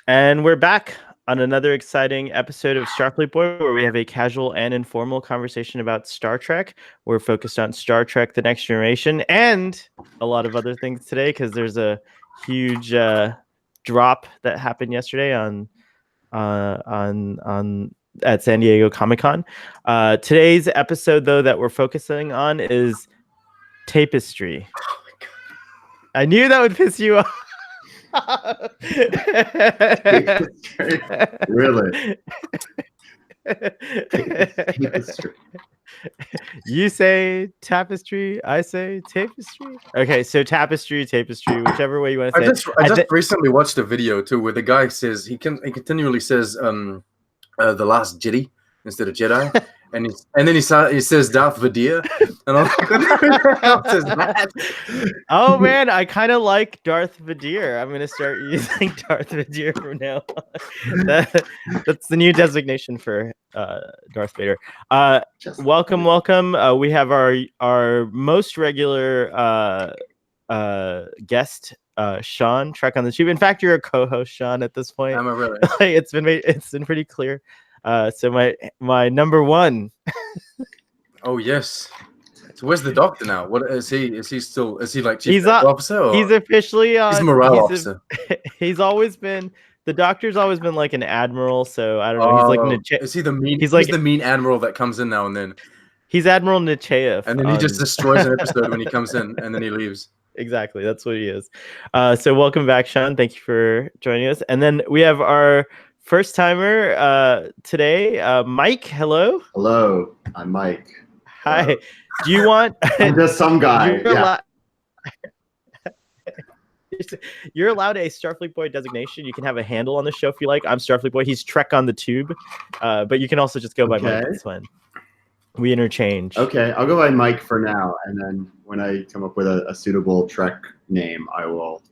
And we're back on another exciting episode of Starfleet Boy, where we have a casual and informal conversation about Star Trek. We're focused on Star Trek: The Next Generation and a lot of other things today because there's a huge drop that happened yesterday on at San Diego Comic-Con. Today's episode, though, that we're focusing on is Tapestry. Oh my God. I knew that would piss you off. Really? Tapestry. You say tapestry, I say tapestry. Okay, so tapestry, whichever way you want to say. I just recently watched a video too where the guy says he continually says the last Jedi instead of Jedi, and then he says Darth Vader, and I'm like, what the hell says that? Oh man, I kind of like Darth Vader. I'm gonna start using Darth Vader from now on. That's the new designation for Darth Vader. Welcome. We have our most regular guest, Sean, Trek on the Tube. In fact, you're a co-host, Sean, at this point. I'm a really. It's been pretty clear. So my number one. Oh yes. So where's the doctor now? What is he? Is he like chief He's officer? Or? He's officially he's a morale officer. He's always been. The doctor's always been like an admiral, so I don't know. He's like is he the mean? He's the mean admiral that comes in now and then. He's Admiral Nechayev, and then he just destroys an episode when he comes in, and then he leaves. Exactly, that's what he is. So welcome back, Sean. Thank you for joining us. And then we have our first timer today, Mike. Hello. Hello, I'm Mike. Hi. Do you want? I'm just some guy. You're allowed a Starfleet Boy designation. You can have a handle on the show if you like. I'm Starfleet Boy. He's Trek on the Tube. But you can also just go by Mike. That's fine. We interchange. Okay, I'll go by Mike for now, and then when I come up with a suitable Trek name, I will,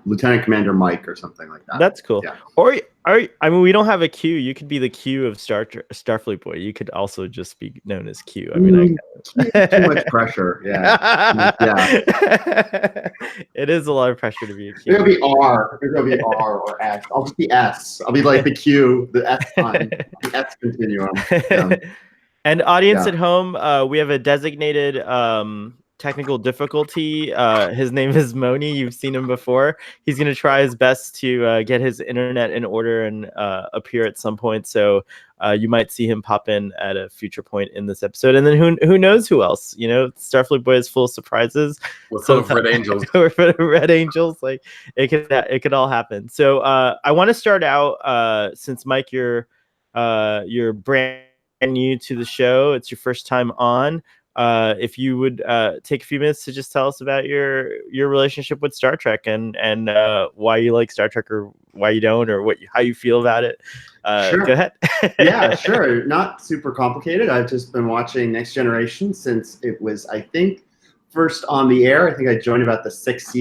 Lieutenant Commander Mike or something like that. That's cool. Yeah. Or I mean, we don't have a Q. You could be the Q of Starfleet Boy. You could also just be known as Q. I mean, too much pressure. Yeah. Yeah. It is a lot of pressure to be a Q. It'll be R. It'll be R or S. I'll just be S. I'll be like the Q, the S sign, the S continuum. Yeah. And audience at home, we have a designated technical difficulty. His name is Moni. You've seen him before. He's going to try his best to get his internet in order and appear at some point. So you might see him pop in at a future point in this episode. And then who knows who else? Starfleet Boy is full of surprises. We're full of Red Angels. We're full of Red Angels. Like it could all happen. So I want to start out since Mike, you're brand new to the show. It's your first time on. If you would take a few minutes to just tell us about your relationship with Star Trek and why you like Star Trek or why you don't, or how you feel about it. Sure. Go ahead. Yeah, sure. Not super complicated. I've just been watching Next Generation since it was, I think, first on the air. I think I joined about the sixth,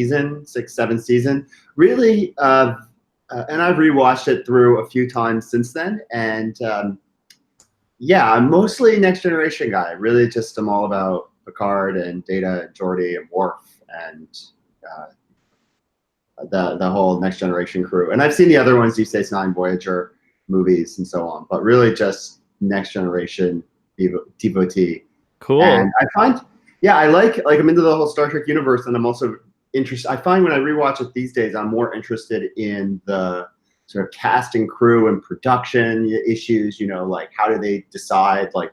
seventh season. Really, and I've rewatched it through a few times since then. And I'm mostly Next Generation guy. Really, just I'm all about Picard and Data and Geordi and Worf and the whole Next Generation crew. And I've seen the other ones, Deep Space Nine, Voyager movies, and so on. But really, just Next Generation devotee. Cool. And I find, I like I'm into the whole Star Trek universe, and I'm also interested. I find when I rewatch it these days, I'm more interested in the sort of cast and crew and production issues, like how do they decide, like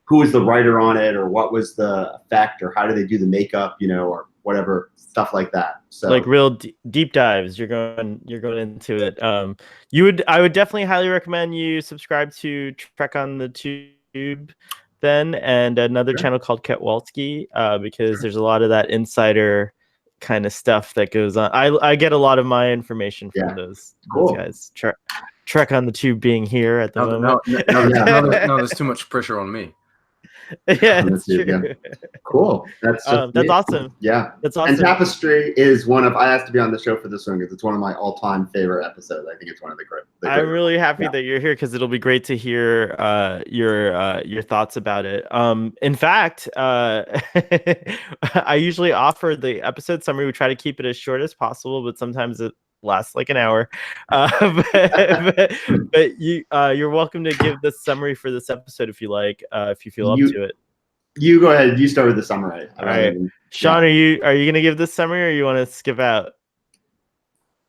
who was the writer on it, or what was the effect, or how do they do the makeup, or whatever, stuff like that. So like real deep dives. You're going into it. I would definitely highly recommend you subscribe to Trek on the Tube then, and another channel called Ketwalski, because there's a lot of that insider kind of stuff that goes on. I get a lot of my information from those guys. Trek on the Tube being here at the moment. No, there's too much pressure on me. Yeah, it's true. Yeah. Cool. That's awesome. Yeah, that's awesome. And Tapestry is I asked to be on the show for this one because it's one of my all-time favorite episodes. I think it's one of the great. I'm really happy that you're here because it'll be great to hear your thoughts about it. In fact, I usually offer the episode summary. We try to keep it as short as possible, but sometimes lasts like an hour. But you're welcome to give the summary for this episode if you like, if you feel up to it. You go ahead. You start with the summary. All right, Sean, are you gonna give this summary, or you want to skip out?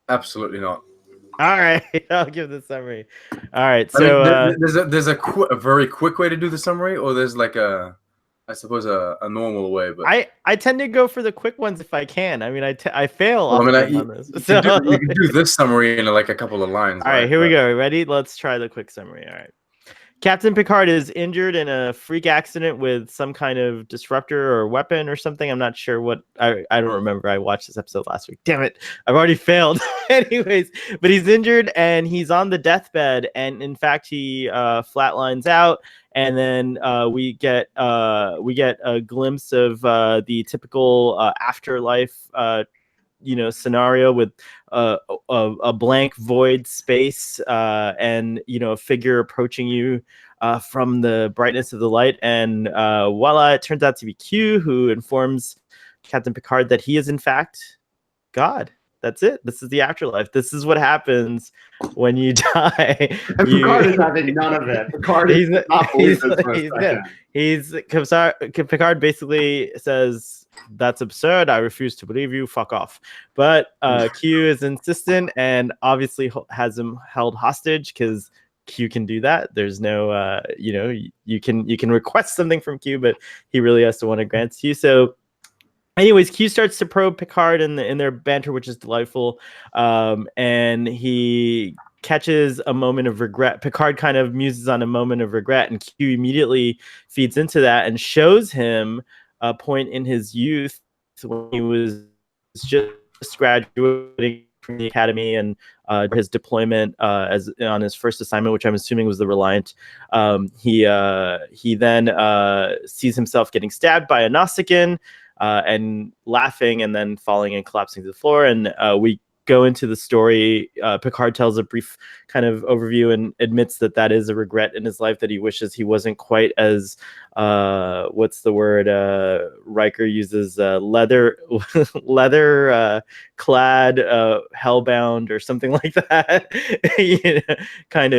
Absolutely not. All right, I'll give the summary. All right, so there's a very quick way to do the summary, or there's like I suppose a normal way. But I tend to go for the quick ones if I can. I mean, I fail well, on this. You can do this summary in like a couple of lines. All right, here we go. Ready? Let's try the quick summary. All right. Captain Picard is injured in a freak accident with some kind of disruptor or weapon or something. I'm not sure what. I don't remember. I watched this episode last week. Damn it. I've already failed. Anyways, but he's injured and he's on the deathbed. And in fact, he flatlines out. And then we get a glimpse of the typical afterlife scenario with a blank void space and a figure approaching you from the brightness of the light, and voila, it turns out to be Q, who informs Captain Picard that he is in fact God. That's it. This is the afterlife. This is what happens when you die. And Picard is having none of it. Picard is not Picard basically says, "That's absurd. I refuse to believe you. Fuck off." But Q is insistent and obviously has him held hostage because Q can do that. There's no, you can request something from Q, but he really has to want to grant to you. So anyways, Q starts to probe Picard in their banter, which is delightful. And he catches a moment of regret. Picard kind of muses on a moment of regret, and Q immediately feeds into that and shows him a point in his youth when he was just graduating from the academy and his deployment as on his first assignment, which I'm assuming was the Reliant. He then sees himself getting stabbed by a Nausicaan and laughing and then falling and collapsing to the floor. And we go into the story. Picard tells a brief kind of overview and admits that is a regret in his life, that he wishes he wasn't quite as what's the word Riker uses, leather clad, hellbound or something like that. kind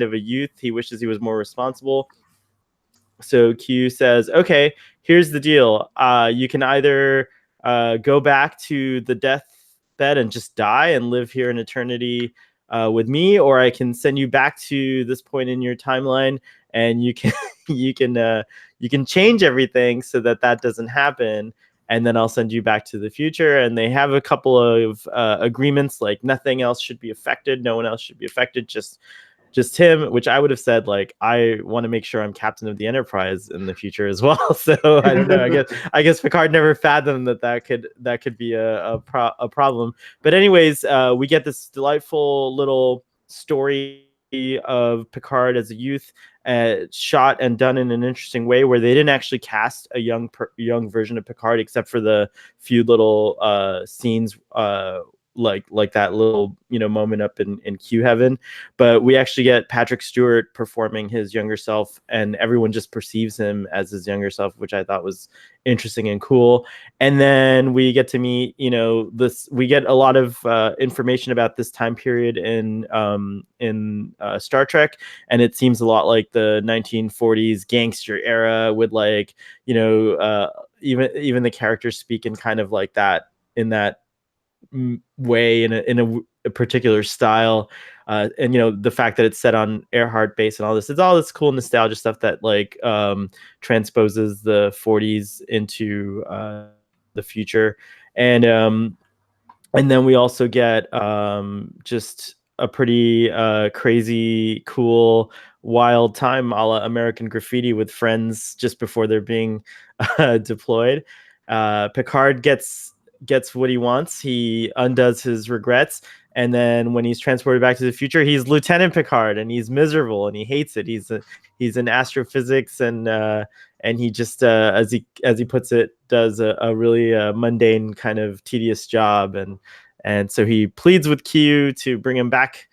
of a youth. He wishes he was more responsible. So Q says, okay, here's the deal. You can either go back to the deathbed and just die and live here in eternity with me, or I can send you back to this point in your timeline and you can change everything so that doesn't happen. And then I'll send you back to the future. And they have a couple of agreements, like nothing else should be affected. No one else should be affected. Just him, which I would have said, like, I want to make sure I'm captain of the Enterprise in the future as well. So I don't know. I guess Picard never fathomed that could be a problem. But anyways, we get this delightful little story of Picard as a youth, shot and done in an interesting way, where they didn't actually cast a young version of Picard, except for the few little scenes. Like that little moment up in Q heaven, but we actually get Patrick Stewart performing his younger self, and everyone just perceives him as his younger self, which I thought was interesting and cool. And then we get to meet we get a lot of information about this time period in Star Trek, and it seems a lot like the 1940s gangster era, with even the characters speak in kind of like that, in that way, in a particular style, and the fact that it's set on Earhart base and all this, it's all this cool nostalgia stuff that transposes the 40s into the future. And then we also get just a pretty crazy, cool, wild time a la American Graffiti, with friends just before they're being deployed. Picard gets what he wants. He undoes his regrets, and then when he's transported back to the future, he's Lieutenant Picard, and he's miserable and he hates it. He's in astrophysics, and he just as he puts it, does a really mundane, kind of tedious job, and so he pleads with Q to bring him back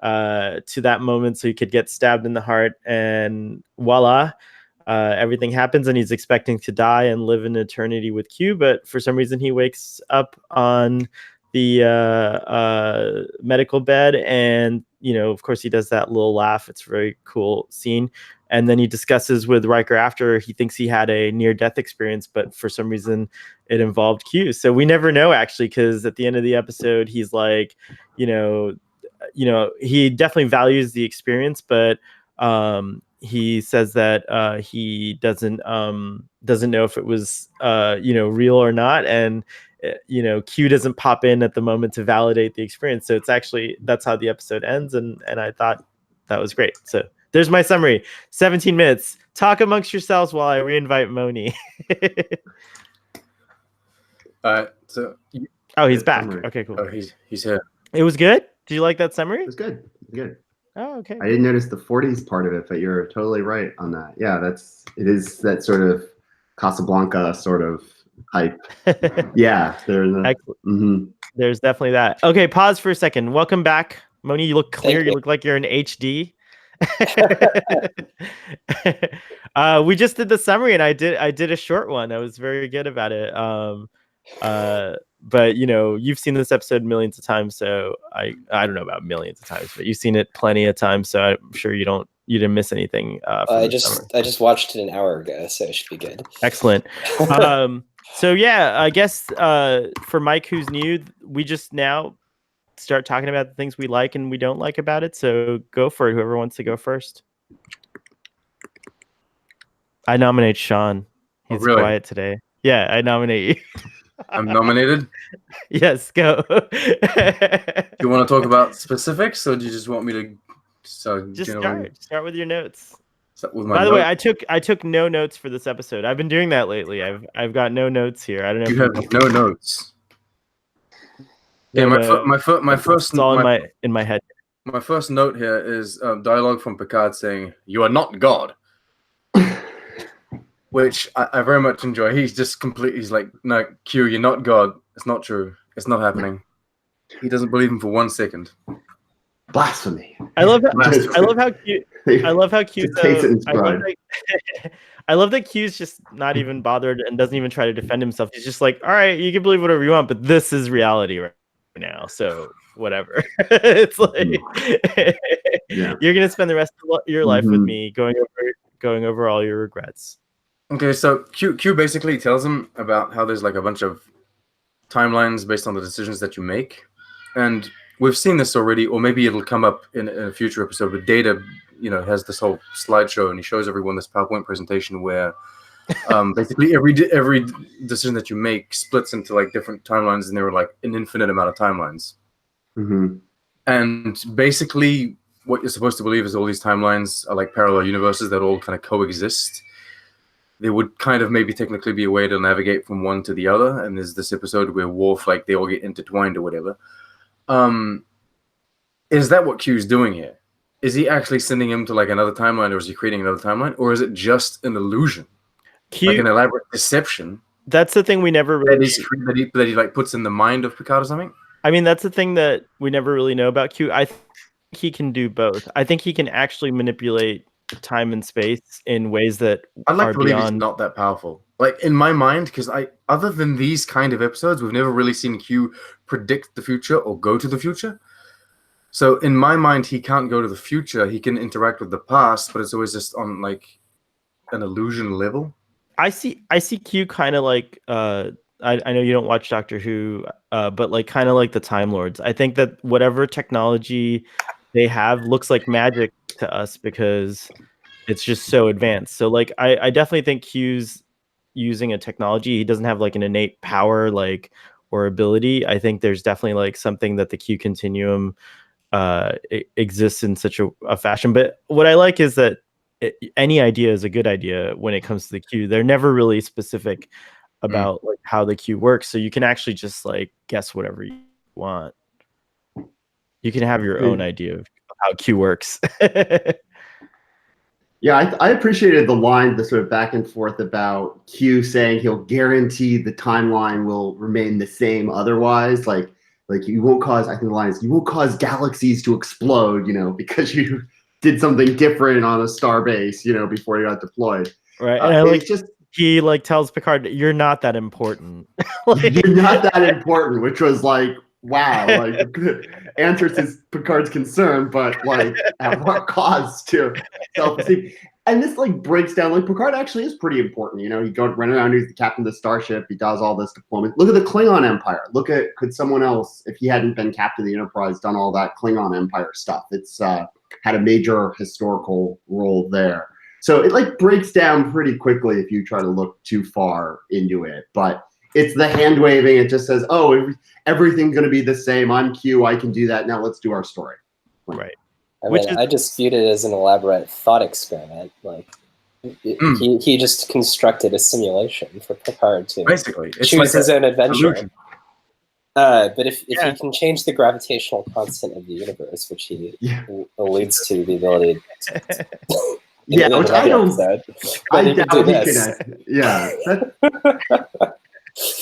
to that moment so he could get stabbed in the heart, and voila. Everything happens, and he's expecting to die and live in eternity with Q, but for some reason he wakes up on medical bed, and of course he does that little laugh. It's a very cool scene. And then he discusses with Riker after. He thinks he had a near-death experience, but for some reason it involved Q. So we never know, actually, because at the end of the episode, he's like, he definitely values the experience, but he says that he doesn't know if it was real or not, and Q doesn't pop in at the moment to validate the experience. So that's how the episode ends, and I thought that was great. So there's my summary. 17 minutes. Talk amongst yourselves while I reinvite Moni. He's back. Summary. Okay, cool. Oh, he's here. It was good. Did you like that summary? It was good. It was good. Oh, okay. I didn't notice the 40s part of it, but you're totally right on that. Yeah, it is that sort of Casablanca sort of hype. Yeah, there's definitely that. Okay, pause for a second. Welcome back, Moni. You look clear. You look like you're in HD. We just did the summary, and I did a short one. I was very good about it. But you've seen this episode millions of times, so I don't know about millions of times, but you've seen it plenty of times, so I'm sure you didn't miss anything. I just watched it an hour ago, so it should be good. Excellent. So yeah, I guess for Mike, who's new, we just now start talking about the things we like and we don't like about it. So go for it. Whoever wants to go first. I nominate Sean. He's quiet today. Yeah, I nominate you. I'm nominated. Yes, go. Do you want to talk about specifics, or do you just want me to start with your notes? By the way, I took no notes for this episode. I've been doing that lately. I've got no notes here. I don't know. You have no notes. Yeah, my first. It's all in my head. My first note here is dialogue from Picard saying, "You are not God," which I very much enjoy. He's just he's like, "No, Q, you're not God. It's not true. It's not happening." He doesn't believe him for 1 second. Blasphemy. I love how Q. I love how Q. I love that Q's just not even bothered and doesn't even try to defend himself. He's just like, all right, you can believe whatever you want, but this is reality right now. So whatever. It's like you're gonna spend the rest of your life with me, going over all your regrets. Okay, so Q basically tells him about how there's like a bunch of timelines based on the decisions that you make, and we've seen this already, or maybe it'll come up in a future episode. But Data, has this whole slideshow, and he shows everyone this PowerPoint presentation where basically every decision that you make splits into like different timelines, and there are like an infinite amount of timelines. Mm-hmm. And basically, what you're supposed to believe is all these timelines are like parallel universes that all kind of coexist. There would kind of maybe technically be a way to navigate from one to the other. And there's this episode where Worf, like, they all get intertwined or whatever. Is that what Q's doing here? Is he actually sending him to like another timeline, or is he creating another timeline, or is it just an illusion, like an elaborate deception? That's the thing we never really that he like puts in the mind of Picard or something. I mean, that's the thing that we never really know about Q. I think he can do both. I think he can actually manipulate time and space in ways that I'd like are to believe beyond. He's not that powerful. Like in my mind, because other than these kind of episodes, we've never really seen Q predict the future or go to the future. So in my mind, he can't go to the future. He can interact with the past, but it's always just on like an illusion level. I see Q kind of like I know you don't watch Doctor Who, but like kind of like the Time Lords. I think that whatever technology they have looks like magic to us because it's just so advanced. So like I definitely think Q's using a technology. He doesn't have like an innate power like or ability. I think there's definitely like something that the Q continuum exists in such a fashion. But what I like is that any idea is a good idea when it comes to the Q. They're never really specific about like how the Q works, so you can actually just like guess whatever you want. You can have your own idea of how Q works. Yeah, I appreciated the line, the sort of back and forth about Q saying he'll guarantee the timeline will remain the same otherwise. Like you won't cause, I think the line is, you won't cause galaxies to explode, because you did something different on a star base, before you got deployed. Right. And he like tells Picard, "You're not that important." You're not that important, which was like wow, like answers his Picard's concern, but like at what cost to self-esteem? And this like breaks down like Picard actually is pretty important. You know, he goes run around, he's the captain of the starship, he does all this deployment. Look at the Klingon Empire. Look at could someone else, if he hadn't been captain of the Enterprise, done all that Klingon Empire stuff. It's had a major historical role there. So it like breaks down pretty quickly if you try to look too far into it. But it's the hand waving. It just says, "Oh, everything's going to be the same. I'm Q. I can do that. Now let's do our story." Right. I just viewed it as an elaborate thought experiment. Like he just constructed a simulation for Picard to Basically, it's choose like his own adventure. solution. But if he can change the gravitational constant of the universe, which he alludes to the ability to Yeah, which I don't. I doubt he this. can. Yeah,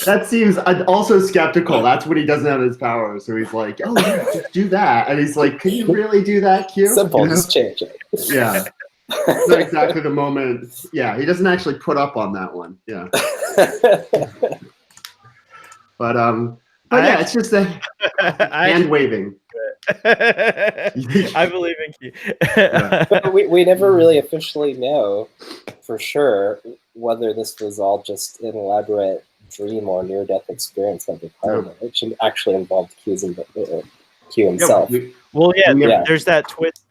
that seems. I'm also skeptical. That's when he doesn't have his power. So he's like, "Oh, yeah, just do that," and he's like, "Can you really do that, Q?" Simple, just change it. Yeah, it's not exactly the moment. Yeah, he doesn't actually put up on that one. Yeah, but yeah, it's just a hand waving. I believe in you. But we never really officially know for sure whether this was all just an elaborate dream or near-death experience by Picard, which actually involved Q himself. There's that twist.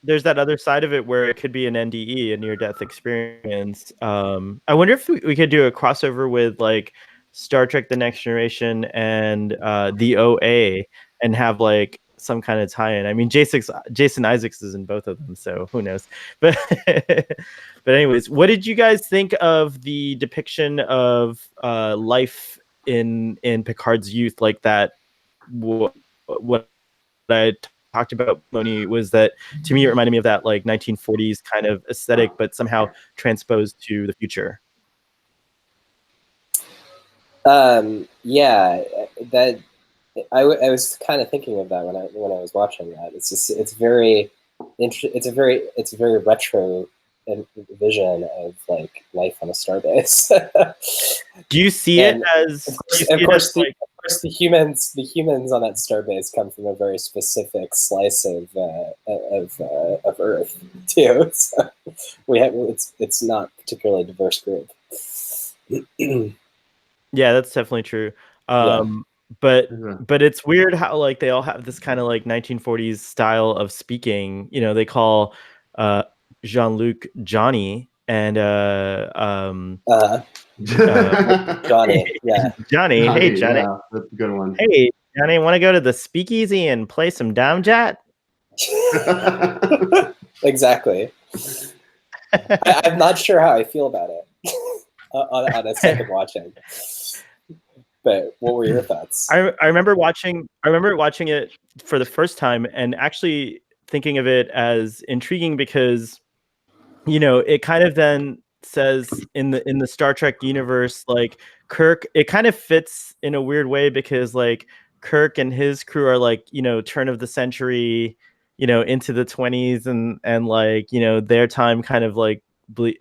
There's that other side of it where it could be an NDE, a near-death experience. I wonder if we could do a crossover with like Star Trek: The Next Generation and the OA, and have like some kind of tie-in. I mean, Jason Isaacs is in both of them, so who knows? But but anyways, what did you guys think of the depiction of life in Picard's youth? Like that, what I talked about, Moni, was that to me it reminded me of that like 1940s kind of aesthetic, but somehow transposed to the future. Yeah, that I was kind of thinking of that when I was watching that. It's very retro vision of like life on a starbase. Do you see it as? Of course, the humans on that starbase come from a very specific slice of Earth too. So it's not particularly a diverse group. Yeah, that's definitely true. But it's weird how like they all have this kind of like 1940s style of speaking. You know, they call Jean-Luc Johnny and Johnny. Yeah. Johnny. Hey, Johnny. Yeah, that's a good one. Hey, Johnny, want to go to the speakeasy and play some Damjat? Exactly. I'm not sure how I feel about it on a second watching. But what were your thoughts? I remember watching it for the first time and actually thinking of it as intriguing because, you know, it kind of then says in the Star Trek universe, like Kirk, it kind of fits in a weird way because like Kirk and his crew are like, you know, turn of the century, you know, into the 20s and like, you know, their time kind of like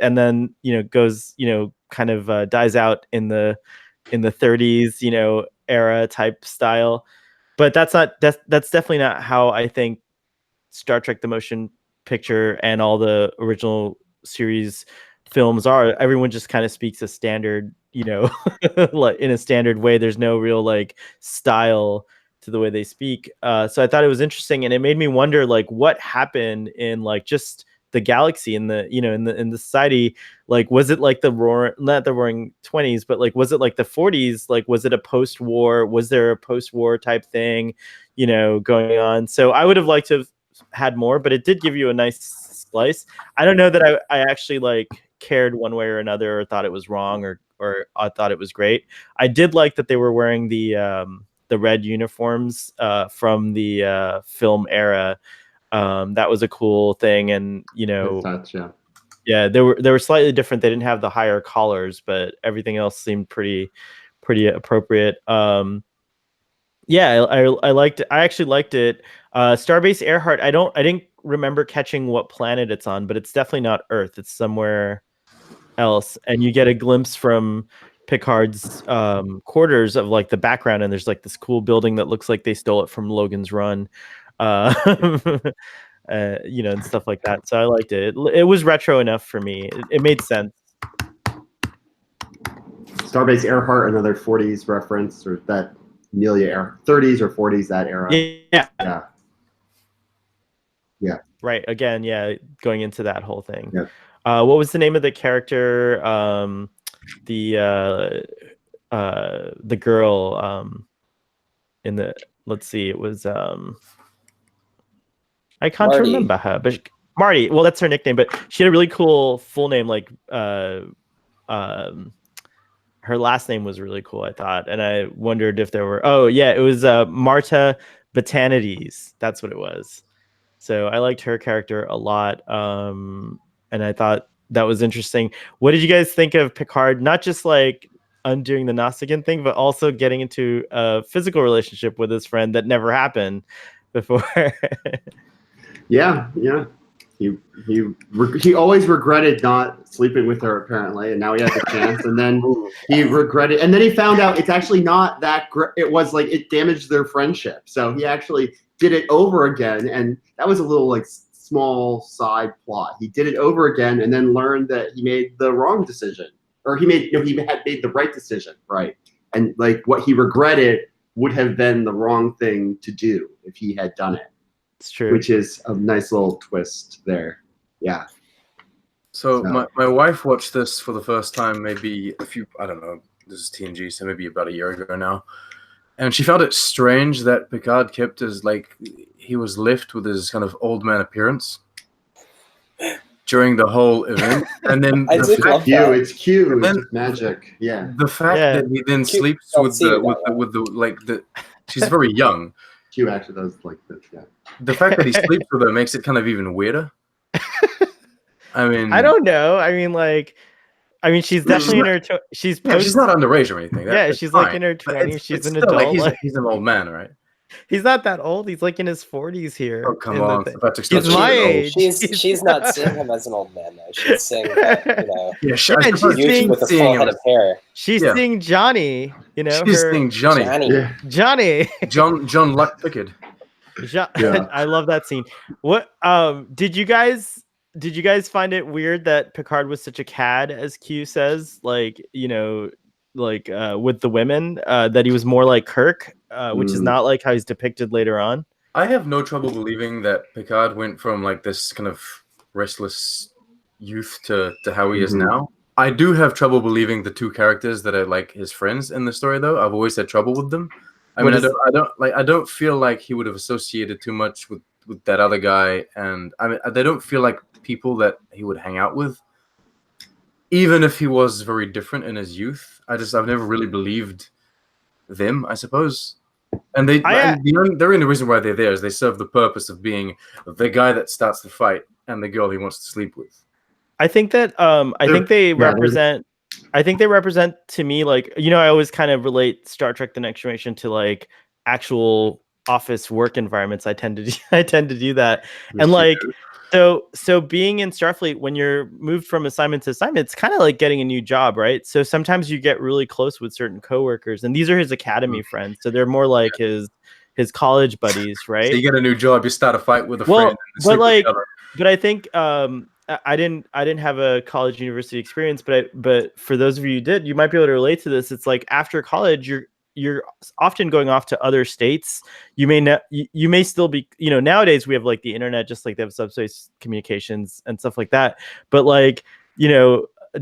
and then, you know, goes, you know, kind of dies out in the 30s, you know, era type style. But that's definitely not how I think Star Trek the Motion Picture and all the original series films are. Everyone just kind of speaks a standard, you know, like in a standard way. There's no real like style to the way they speak. So I thought it was interesting, and it made me wonder like what happened in like just the galaxy in the, you know, in the society. Like, was it like not the roaring 20s, but like, was it like the 40s? Like, was it a post-war? Was there a post-war type thing, you know, going on? So I would have liked to have had more, but it did give you a nice slice. I don't know that I actually like cared one way or another, or thought it was wrong, or I thought it was great. I did like that they were wearing the red uniforms from the film era. That was a cool thing, and you know, yeah, they were slightly different. They didn't have the higher collars, but everything else seemed pretty appropriate. Yeah, I liked it. I actually liked it. Starbase Earhart, I didn't remember catching what planet it's on, but it's definitely not Earth. It's somewhere else, and you get a glimpse from Picard's quarters of like the background, and there's like this cool building that looks like they stole it from Logan's Run, and stuff like that. So I liked it. It was retro enough for me. It made sense. Starbase Earhart, another 40s reference, or that Amelia era, 30s or 40s, that era. Yeah. Right. Again, going into that whole thing. Yeah. What was the name of the character? The girl in the, let's see, it was I can't remember her, but Marty. Well, that's her nickname, but she had a really cool full name, like her last name was really cool, I thought, and I wondered if there were. Oh yeah, it was Marta Botanides. That's what it was. So I liked her character a lot, and I thought that was interesting. What did you guys think of Picard? Not just like undoing the Nausicaan thing, but also getting into a physical relationship with his friend that never happened before. Yeah. He always regretted not sleeping with her, apparently, and now he had the chance. And then he regretted, and then he found out it's actually not that great. It was like it damaged their friendship, so he actually did it over again, and that was a little like small side plot. He did it over again, and then learned that he made the wrong decision, or he had made the right decision, right? And like what he regretted would have been the wrong thing to do if he had done it. It's true. Which is a nice little twist there. Yeah. So my wife watched this for the first time maybe I don't know, this is TNG, so maybe about a year ago now. And she found it strange that Picard kept his, like, he was left with his kind of old man appearance during the whole event. And then it's cute. It's magic. Yeah. The fact that he then sleeps with the she's very young. Q actually does like this, yeah. The fact that he sleeps with her makes it kind of even weirder. I mean, I don't know. I mean, she's definitely in her. She's not underage or anything. She's like in her 20s. She's an adult. Like, he's an old man, right? He's not that old. He's like in his 40s here. Oh, come on. He's my age. She's not seeing him as an old man, though. She's seeing that, she's seeing with a full head of hair. She's seeing Johnny, She's seeing Johnny. Johnny. John Luck Pickard. I love that scene. What did you guys find it weird that Picard was such a cad, as Q says, with the women, that he was more like Kirk, which is not like how he's depicted later on? I have no trouble believing that Picard went from like this kind of restless youth to how he is now. I do have trouble believing the two characters that are like his friends in the story, though. I've always had trouble with them. I don't feel like he would have associated too much with that other guy, and I mean, they don't feel like people that he would hang out with, even if he was very different in his youth. I've never really believed them, I suppose. And the only reason why they're there is they serve the purpose of being the guy that starts the fight and the girl he wants to sleep with. I think that I think they represent to me, like, I always kind of relate Star Trek: The Next Generation to like actual office work environments. I tend to do that. And like so being in Starfleet, when you're moved from assignment to assignment, it's kind of like getting a new job, right? So sometimes you get really close with certain coworkers, and these are his academy friends, so they're more like his college buddies, right? So you get a new job, you start a fight with a friend. But I think I didn't have a college university experience, but for those of you who did, you might be able to relate to this. It's like after college, you're often going off to other states. You may still be, nowadays we have like the internet, just like they have subspace communications and stuff like that. But like,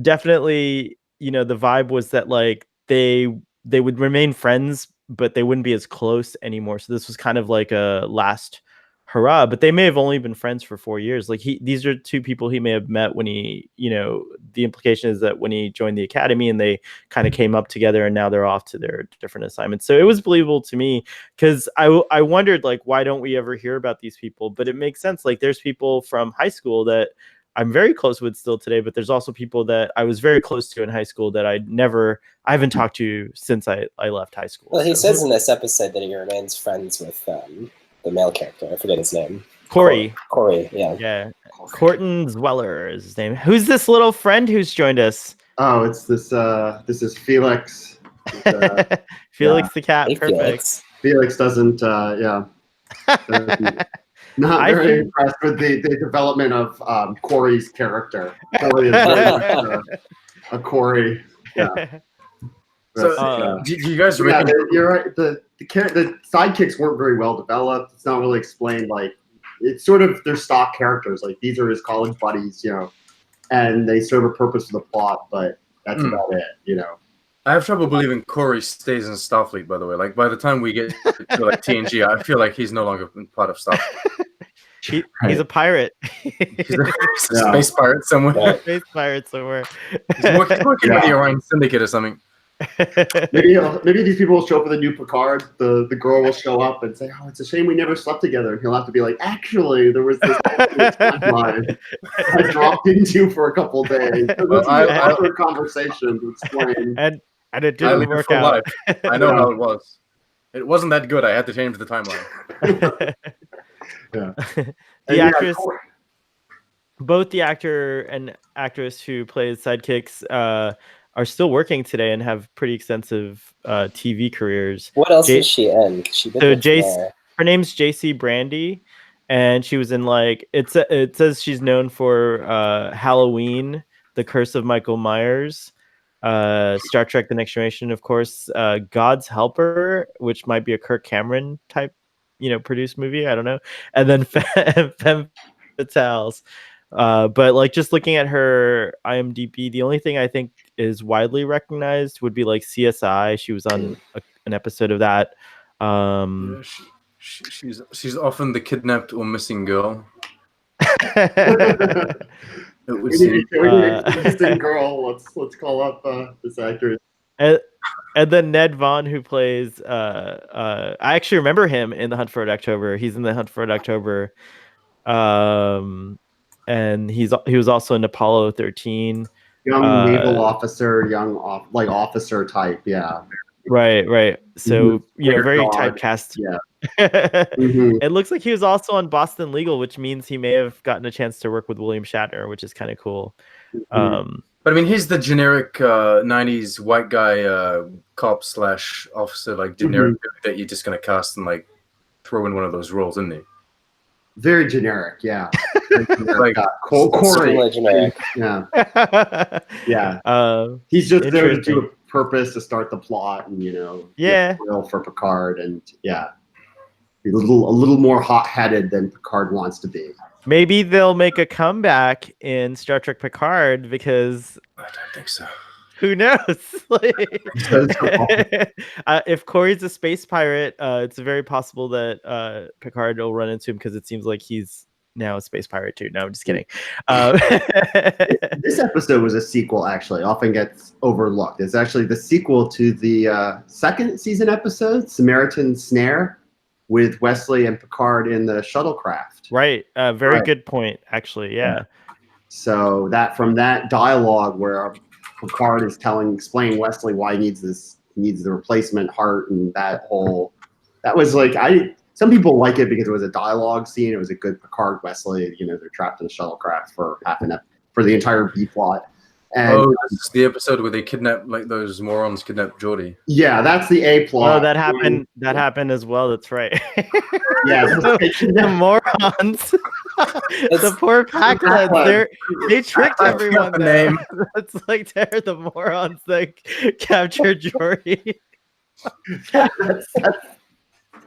definitely, the vibe was that like they would remain friends, but they wouldn't be as close anymore. So this was kind of like a last hurrah, but they may have only been friends for 4 years. Like these are two people he may have met when he, the implication is that when he joined the academy and they kind of came up together, and now they're off to their different assignments. So it was believable to me, because I wondered, like, why don't we ever hear about these people? But it makes sense. Like there's people from high school that I'm very close with still today, but there's also people that I was very close to in high school that I haven't talked to since I left high school. Well, he says in this episode that he remains friends with the male character. I forget his name. Corey, yeah. Corton Zweller is his name. Who's this little friend who's joined us? Oh, it's this. This is Felix. Felix the cat. Hey, Perfect. Felix. Felix doesn't. Not I very think- impressed with the development of Corey's character. Corey is very much a Corey. Yeah. So, do you guys Yeah, reckon? you're right. The sidekicks weren't very well developed. It's not really explained. Like, it's sort of their stock characters. Like, these are his college buddies, and they serve a purpose for the plot, but that's about it, I have trouble believing Corey stays in Starfleet. By the way, like by the time we get to like TNG, I feel like he's no longer part of Starfleet. He's a pirate. He's a space pirate somewhere. Yeah. Space pirate somewhere. He's working with the Orion Syndicate or something. Maybe these people will show up with a new Picard. The girl will show up and say, "Oh, it's a shame we never slept together." And he'll have to be like, "Actually, there was this timeline I dropped into for a couple days." So this is an awkward conversation to explain. And it didn't work out. I know how it was. It wasn't that good. I had to change the timeline. The actress, both the actor and actress who plays sidekicks are still working today and have pretty extensive TV careers. What else is she in? She did her name's JC Brandy, and she was in it says she's known for Halloween, The Curse of Michael Myers, Star Trek: The Next Generation, of course, God's Helper, which might be a Kirk Cameron type, produced movie. I don't know, and then Femme Fatales. But just looking at her IMDb, the only thing I think is widely recognized would be CSI. She was on an episode of that. She's often the kidnapped or missing girl. We need a missing girl. Let's call up this actress. And then Ned Vaughn, who plays I actually remember him in The Hunt for Red October. He's in The Hunt for Red October. And he was also in Apollo 13. Young naval officer, officer type, yeah. Right. So very God. typecast. Yeah. It looks like he was also on Boston Legal, which means he may have gotten a chance to work with William Shatner, which is kind of cool. But I mean, he's the generic '90s white guy cop / officer, generic that you're just gonna cast and throw in one of those roles, isn't he? Very generic, yeah. Corey. Generic. Yeah. He's just there to do a purpose to start the plot and for Picard and be a little more hot-headed than Picard wants to be. Maybe they'll make a comeback in Star Trek Picard because I don't think so. Who knows? If Corey's a space pirate, it's very possible that Picard will run into him because it seems like he's now a space pirate too. No, I'm just kidding. This episode was a sequel, actually. Often gets overlooked. It's actually the sequel to the second season episode, Samaritan Snare, with Wesley and Picard in the shuttlecraft. Right. Very good point, actually. Yeah. So from that dialogue where Picard is explaining Wesley why he needs the replacement heart, and that was some people like it because it was a dialogue scene. It was a good Picard Wesley. They're trapped in the shuttlecraft for for the entire B plot. And, this is the episode where they kidnap those morons kidnap Geordi. Yeah, that's the A plot. Oh, that happened. That happened as well. That's right. Yeah, the morons. The poor Packlets. They tricked everyone. Name. It's they're the morons that captured Geordi. That's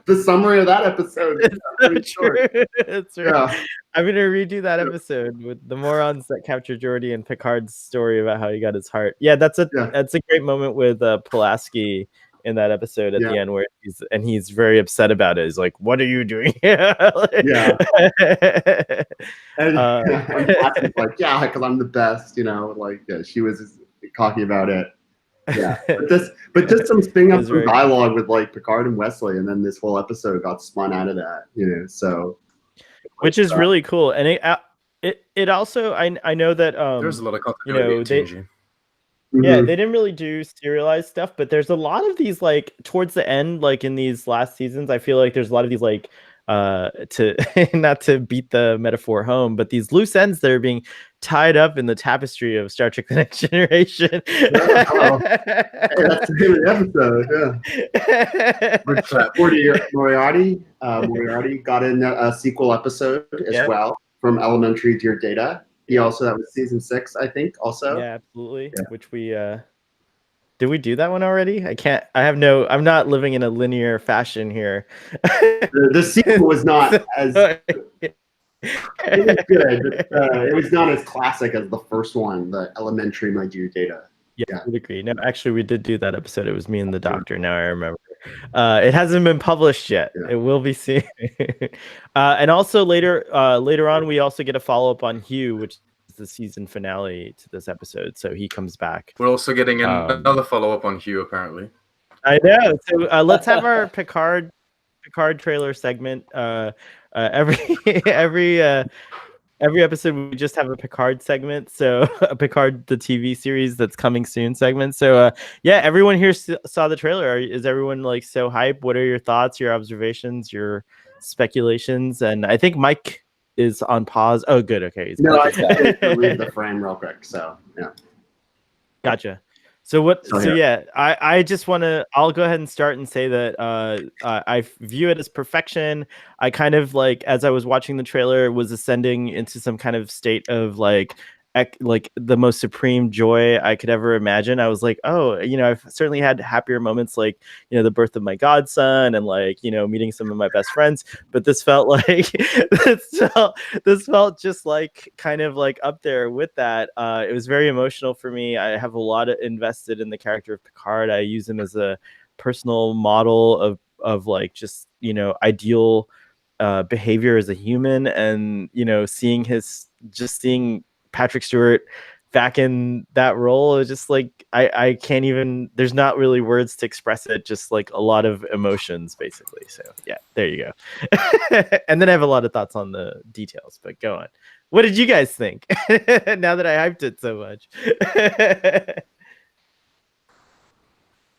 the summary of that episode. It's so true. It's right. Yeah. I'm gonna redo that episode with the morons that captured Geordi and Picard's story about how he got his heart. Yeah, that's a great moment with Pulaski in that episode at the end where he's very upset about it. He's like, "What are you doing here?" And Pulaski's like, "Yeah, because I'm the best." She was cocky about it. Yeah, but just some spinning up some dialogue with Picard and Wesley, and then this whole episode got spun out of that. So. Which is really cool, and it also I know that there's a lot of continuity. They didn't really do serialized stuff, but there's a lot of these towards the end, in these last seasons, I feel like there's a lot of these to not to beat the metaphor home, but these loose ends that are being tied up in the tapestry of Star Trek: The Next Generation. Yeah, hello. Hey, that's the name of the episode. Yeah. Moriarty got in a sequel episode as well from Elementary Dear Data. He also, that was season 6, I think. Also, yeah, absolutely. Yeah. Which we did we do that one already? I'm not living in a linear fashion here. The sequel was not as it was good, but it was not as classic as the first one, the Elementary My Dear Data. Yeah, I would agree. No, actually, we did do that episode. It was me and the doctor. Now I remember. It hasn't been published yet. Yeah. It will be soon. And also later on, we also get a follow up on Hugh, which is the season finale to this episode. So he comes back. We're also getting another follow up on Hugh, apparently. I know. So let's have our Picard trailer segment. Every episode we just have a Picard segment, so a Picard the TV series that's coming soon segment. So yeah, everyone here saw the trailer. Is everyone like so hype? What are your thoughts, your observations, your speculations? And I think Mike is on pause. Oh, good. Okay. No, I can leave the frame real quick. So yeah, gotcha. So what? So yeah, I just want to. I'll go ahead and start and say that I view it as perfection. I kind of like, as I was watching the trailer, was ascending into some kind of state of like the most supreme joy I could ever imagine. I was like, oh, I've certainly had happier moments, like the birth of my godson and like meeting some of my best friends. But this felt like this felt just like kind of like up there with that. It was very emotional for me. I have a lot invested in the character of Picard. I use him as a personal model of like just ideal behavior as a human, and seeing Patrick Stewart back in that role is just like I can't even, there's not really words to express it, just like a lot of emotions basically. So yeah, there you go. And then I have a lot of thoughts on the details, but go on. What did you guys think? Now that I hyped it so much.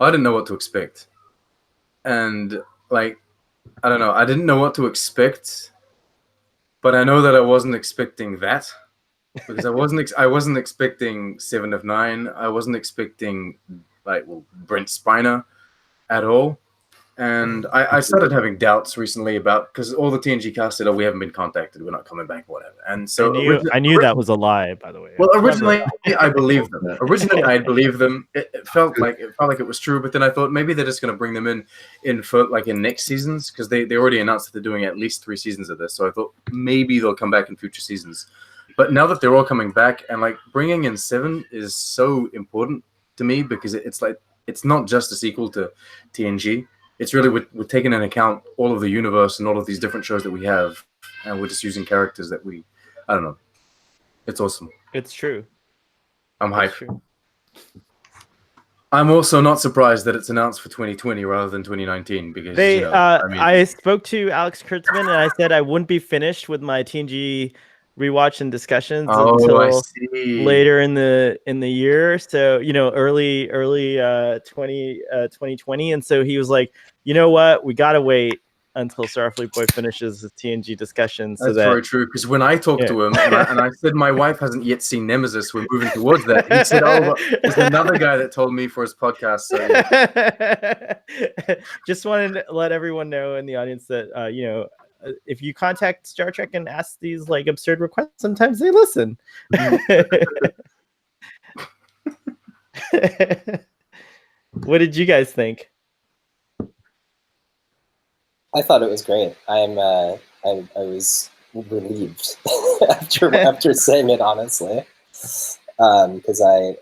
I didn't know what to expect, and like I don't know, I didn't know what to expect, but I know that I wasn't expecting that. Because I wasn't expecting 7 of 9. I wasn't expecting Brent Spiner at all, and I started having doubts recently about, because all the TNG cast said, "Oh, we haven't been contacted. We're not coming back, or whatever." And so I knew that was a lie, by the way. Well, originally I believed them. I believed them. It felt like it was true, but then I thought maybe they're just going to bring them in for like in next seasons, because they already announced that they're doing at least 3 seasons of this. So I thought maybe they'll come back in future seasons. But now that they're all coming back, and like bringing in 7 is so important to me, because it's like it's not just a sequel to TNG. It's really we're taking into account all of the universe and all of these different shows that we have, and we're just using characters that I don't know. It's awesome. It's true. I'm hyped. I'm also not surprised that it's announced for 2020 rather than 2019, because I spoke to Alex Kurtzman and I said I wouldn't be finished with my TNG rewatch and discussions until later in the year, so early 2020. And so he was like, you know what, we gotta wait until Starfleet Boy finishes the TNG discussion. So that's very true, because when I talked to him and I said my wife hasn't yet seen Nemesis, we're moving towards that, he said, oh, there's another guy that told me for his podcast. So just wanted to let everyone know in the audience that if you contact Star Trek and ask these like absurd requests, sometimes they listen. What did you guys think? I thought it was great. I was relieved after saying it, honestly, because I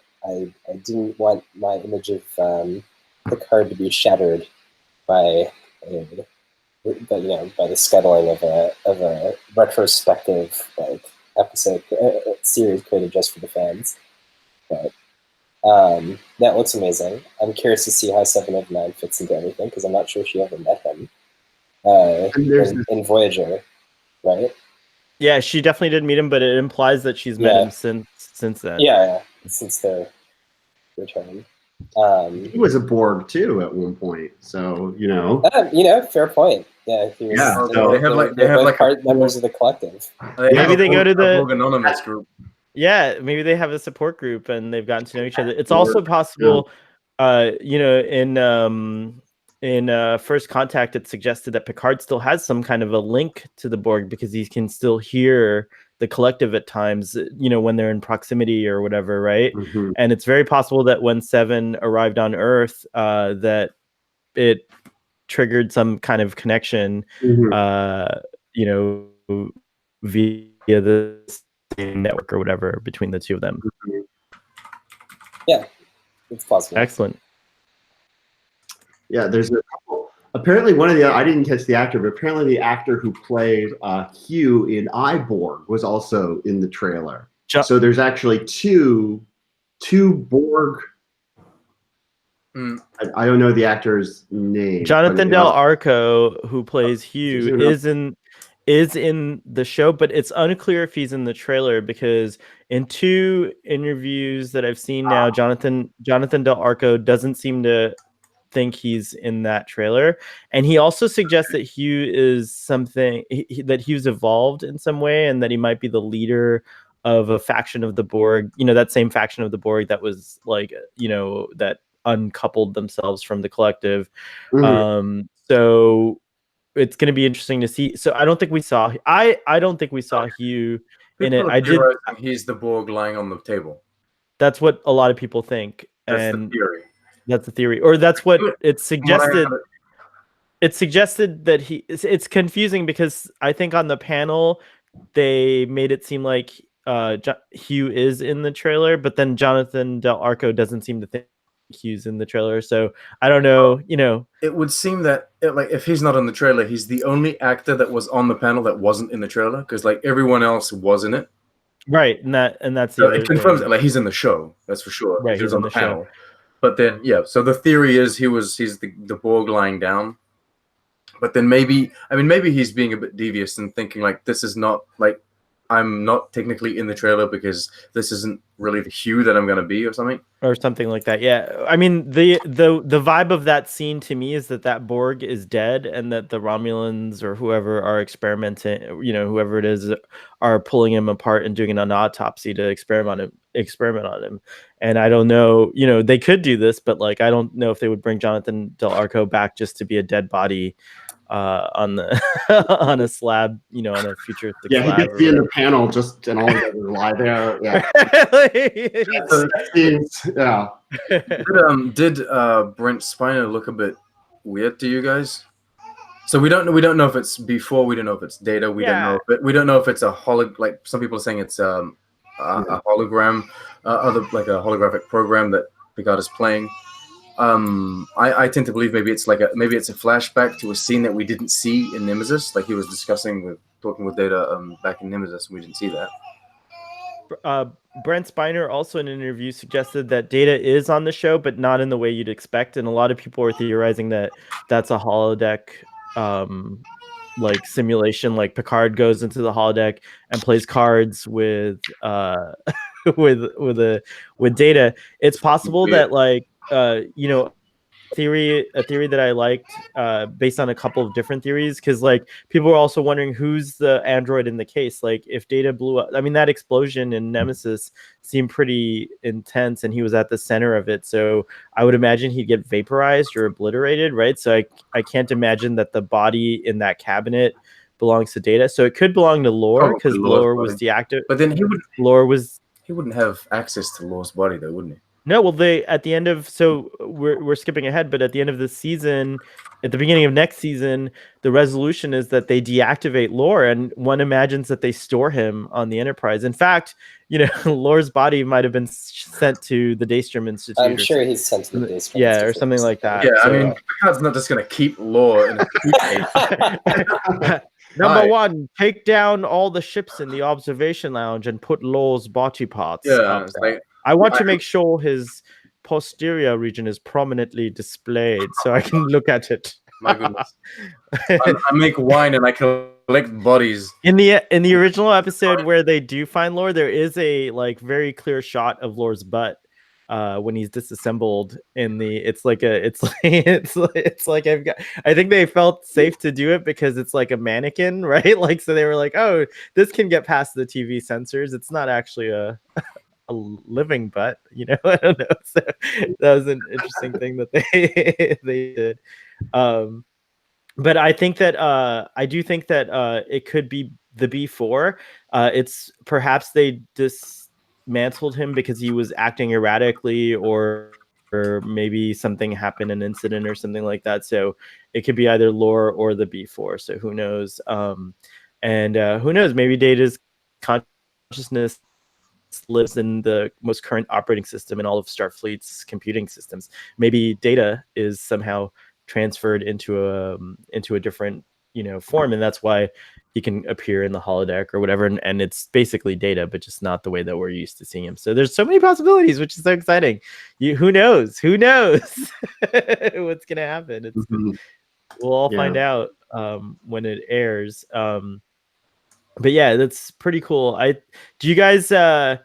didn't want my image of Picard to be shattered by by the scuttling of a retrospective episode series created just for the fans. But that looks amazing. I'm curious to see how 7 of 9 fits into everything, because I'm not sure she ever met him in Voyager, right? Yeah, she definitely did meet him, but it implies that she's met him since then. Yeah, since their return. He was a Borg too at one point, so fair point. Yeah, he was, Yeah, they have like part members of the collective. Maybe they go to the Borg Anonymous group. Yeah, maybe they have a support group and they've gotten to know each other. It's Or- also possible, in First Contact, it suggested that Picard still has some kind of a link to the Borg because he can still hear the collective at times, when they're in proximity or whatever, right? Mhm. And it's very possible that when Seven arrived on Earth, that it triggered some kind of connection, Mhm. via the same network or whatever between the two of them. Yeah, it's possible. Excellent. Yeah, there's a couple. Apparently, one of the I didn't catch the actor, but apparently the actor who played Hugh in iBorg was also in the trailer. So there's actually two Borg. I don't know the actor's name. Jonathan Del Arco, who plays Hugh, is in the show, but it's unclear if he's in the trailer because in 2 interviews that I've seen now, Jonathan Del Arco doesn't seem to think he's in that trailer, and he also suggests that Hugh is something that Hugh's evolved in some way, and that he might be the leader of a faction of the Borg. That same faction of the Borg that was like, that uncoupled themselves from the collective. So it's going to be interesting to see. So I don't think we saw Hugh in it. He's the Borg lying on the table. That's what a lot of people think. That's the theory. That's the theory, or that's what it's suggested. It's suggested that it's confusing because I think on the panel they made it seem like Hugh is in the trailer, but then Jonathan Del Arco doesn't seem to think Hugh's in the trailer. So I don't know. It would seem that if he's not in the trailer, he's the only actor that was on the panel that wasn't in the trailer, because everyone else was in it. Right, and that's so it confirms that he's in the show. That's for sure. Right, he was on the panel. show. But then, so the theory is he's the Borg lying down. But then maybe he's being a bit devious and thinking this is not I'm not technically in the trailer because this isn't really the Hugh that I'm going to be or something like that. Yeah, I mean the vibe of that scene to me is that Borg is dead and that the Romulans or whoever are experimenting, whoever it is, are pulling him apart and doing an autopsy to experiment on him. And I don't know, they could do this, but I don't know if they would bring Jonathan Del Arco back just to be a dead body on the on a slab, on a futuristic slab. He gets to be in the panel and all of it lie there. Yeah. Did Brent Spiner look a bit weird to you guys? So we don't know if it's before, we don't know if it's Data, we don't know if it's a some people are saying it's a hologram, a holographic program that Picard is playing. I tend to believe maybe it's a flashback to a scene that we didn't see in Nemesis, like he was talking with Data back in Nemesis, and we didn't see that. Brent Spiner also in an interview suggested that Data is on the show, but not in the way you'd expect, and a lot of people are theorizing that that's a holodeck simulation, like Picard goes into the holodeck and plays cards with with Data. It's possible that a theory that I liked based on a couple of different theories, because people were also wondering who's the android in the case. If Data blew up, I mean, that explosion in Nemesis seemed pretty intense and he was at the center of it, so I would imagine he'd get vaporized or obliterated, right? So I can't imagine that the body in that cabinet belongs to Data, so it could belong to Lore, because Lore was deactivated. But then he wouldn't have access to Lore's body though, wouldn't he? No, well, we're skipping ahead, but at the end of the season, at the beginning of next season, the resolution is that they deactivate Lore, and one imagines that they store him on the Enterprise. In fact, Lore's body might have been sent to the Daystrom Institute. I'm sure he's sent to the Daystrom Institute. Or something like that. Yeah, so, I mean, Picard's not just going to keep Lore in a suitcase. Number 1, take down all the ships in the observation lounge and put Lore's body parts. Yeah, I want to make sure his posterior region is prominently displayed so I can look at it. My goodness. I make wine and I collect bodies. In the original episode where they do find Lore, there is a very clear shot of Lore's butt. when he's disassembled in the it's like I think they felt safe to do it because it's like a mannequin, right? Like, so they were like, oh, this can get past the TV censors. It's not actually a living butt, you know. I don't know. So that was an interesting thing that they did. But I think that I do think that it could be the B4. It's perhaps they dismantled him because he was acting erratically, or maybe something happened, an incident or something like that. So it could be either Lore or the B4. So who knows? And who knows? Maybe Data's consciousness lives in the most current operating system in all of Starfleet's computing systems. Maybe Data is somehow transferred into a different, you know, form, and that's why he can appear in the holodeck or whatever, and it's basically Data, but just not the way that we're used to seeing him. So there's so many possibilities, which is so exciting. Who knows what's gonna happen. It's we'll all find out when it airs. But yeah, that's pretty cool. Do you guys think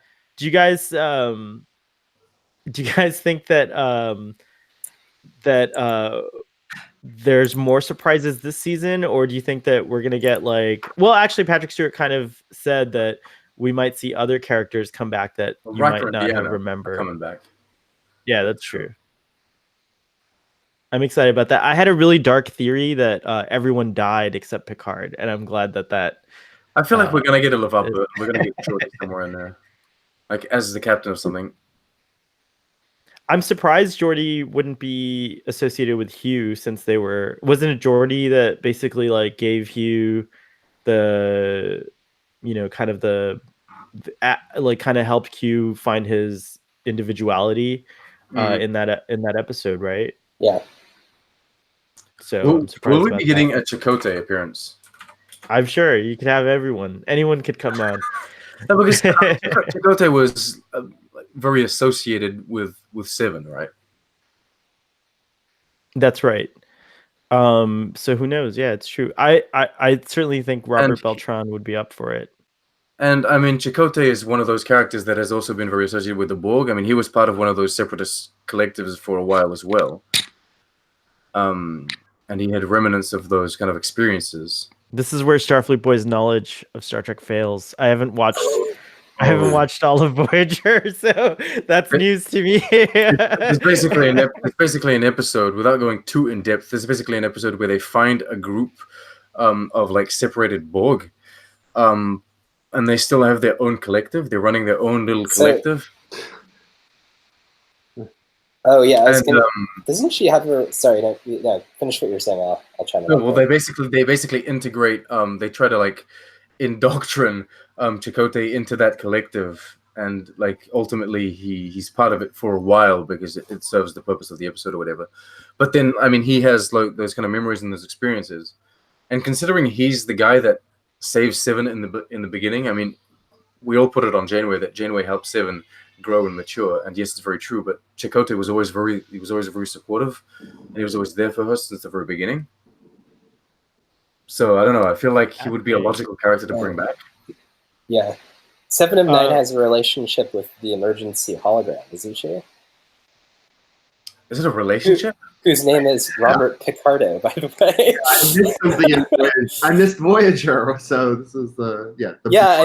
that there's more surprises this season, or do you think that we're gonna get like, well, actually Patrick Stewart kind of said that we might see other characters come back that you might not have remembered coming back. Yeah, that's true. I'm excited about that. I had a really dark theory that everyone died except Picard, and I'm glad that I feel like we're gonna get a live up. We're gonna get Geordi somewhere in there, like as the captain of something. I'm surprised Geordi wouldn't be associated with Hugh, since wasn't it Geordi that basically like gave Hugh the, you know, kind of like kind of helped Hugh find his individuality in that episode, right? Yeah. So I'm surprised. Will we be getting a Chakotay appearance? I'm sure you could have anyone could come on. No, because Chakotay was very associated with Seven, right? That's right. So who knows? Yeah, it's true. I certainly think Robert Beltran would be up for it. And I mean, Chakotay is one of those characters that has also been very associated with the Borg. I mean, he was part of one of those separatist collectives for a while as well. And he had remnants of those kind of experiences. This is where Starfleet Boy's knowledge of Star Trek fails. I haven't watched all of Voyager, so that's news to me. It's basically an episode, without going too in depth. There's basically an episode where they find a group of like separated Borg, and they still have their own collective. They're running their own little collective. Oh yeah, doesn't she have her? Sorry, no, finish what you're saying. I'll try to. No, well, they basically integrate. They try to like indoctrinate Chakotay into that collective, and like ultimately he's part of it for a while because it serves the purpose of the episode or whatever. But then I mean he has like those kind of memories and those experiences, and considering he's the guy that saves Seven in the beginning, I mean we all put it on Janeway that Janeway helped Seven grow and mature, and yes, it's very true. But Chakotay was always very supportive, and he was always there for her since the very beginning. So I don't know. I feel like he would be a logical character to bring back. Yeah, 7 of 9 has a relationship with the emergency hologram, isn't she? Is it a relationship? Whose name is Robert Picardo, by the way. I missed something in Voyager. I missed Voyager, so this is I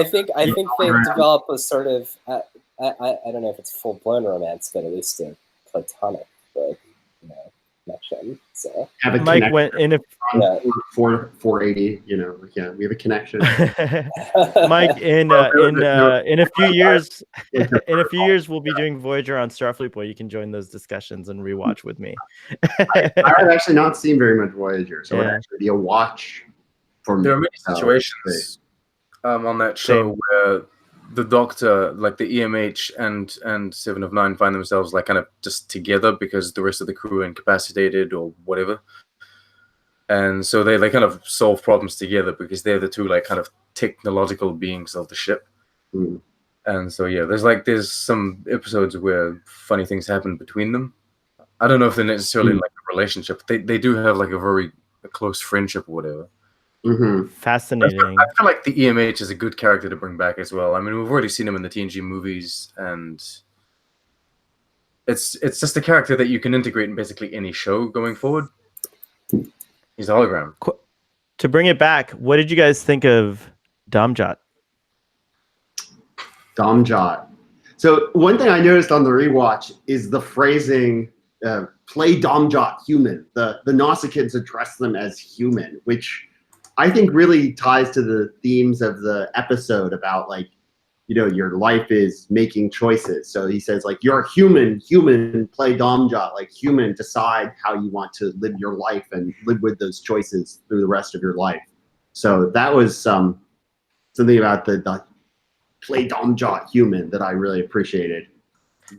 think they've developed a sort of I don't know if it's full blown romance, but at least a platonic connection. So Mike went in 480. You know, we have a connection. Mike, in a few years, we'll be doing Voyager on Starfleet Boy. You can join those discussions and rewatch with me. I have actually not seen very much Voyager, so it would actually be a watch for me. There are many situations on that show where the Doctor, like the EMH and 7 of 9 find themselves like kind of just together because the rest of the crew are incapacitated or whatever. And so they kind of solve problems together because they're the two like kind of technological beings of the ship. Mm. And so there's some episodes where funny things happen between them. I don't know if they're necessarily like a relationship. They do have like a close friendship or whatever. Mm-hmm. Fascinating. I feel like the EMH is a good character to bring back as well. I mean, we've already seen him in the TNG movies, and it's just a character that you can integrate in basically any show going forward. He's a hologram. To bring it back, what did you guys think of Domjot? Domjot. So one thing I noticed on the rewatch is the phrasing, play Domjot human. The Nausicaans address them as human, which I think really ties to the themes of the episode about, like, you know, your life is making choices. So he says, like, you're human, play Domjot, like human, decide how you want to live your life and live with those choices through the rest of your life. So that was something about the play Domjot human that I really appreciated.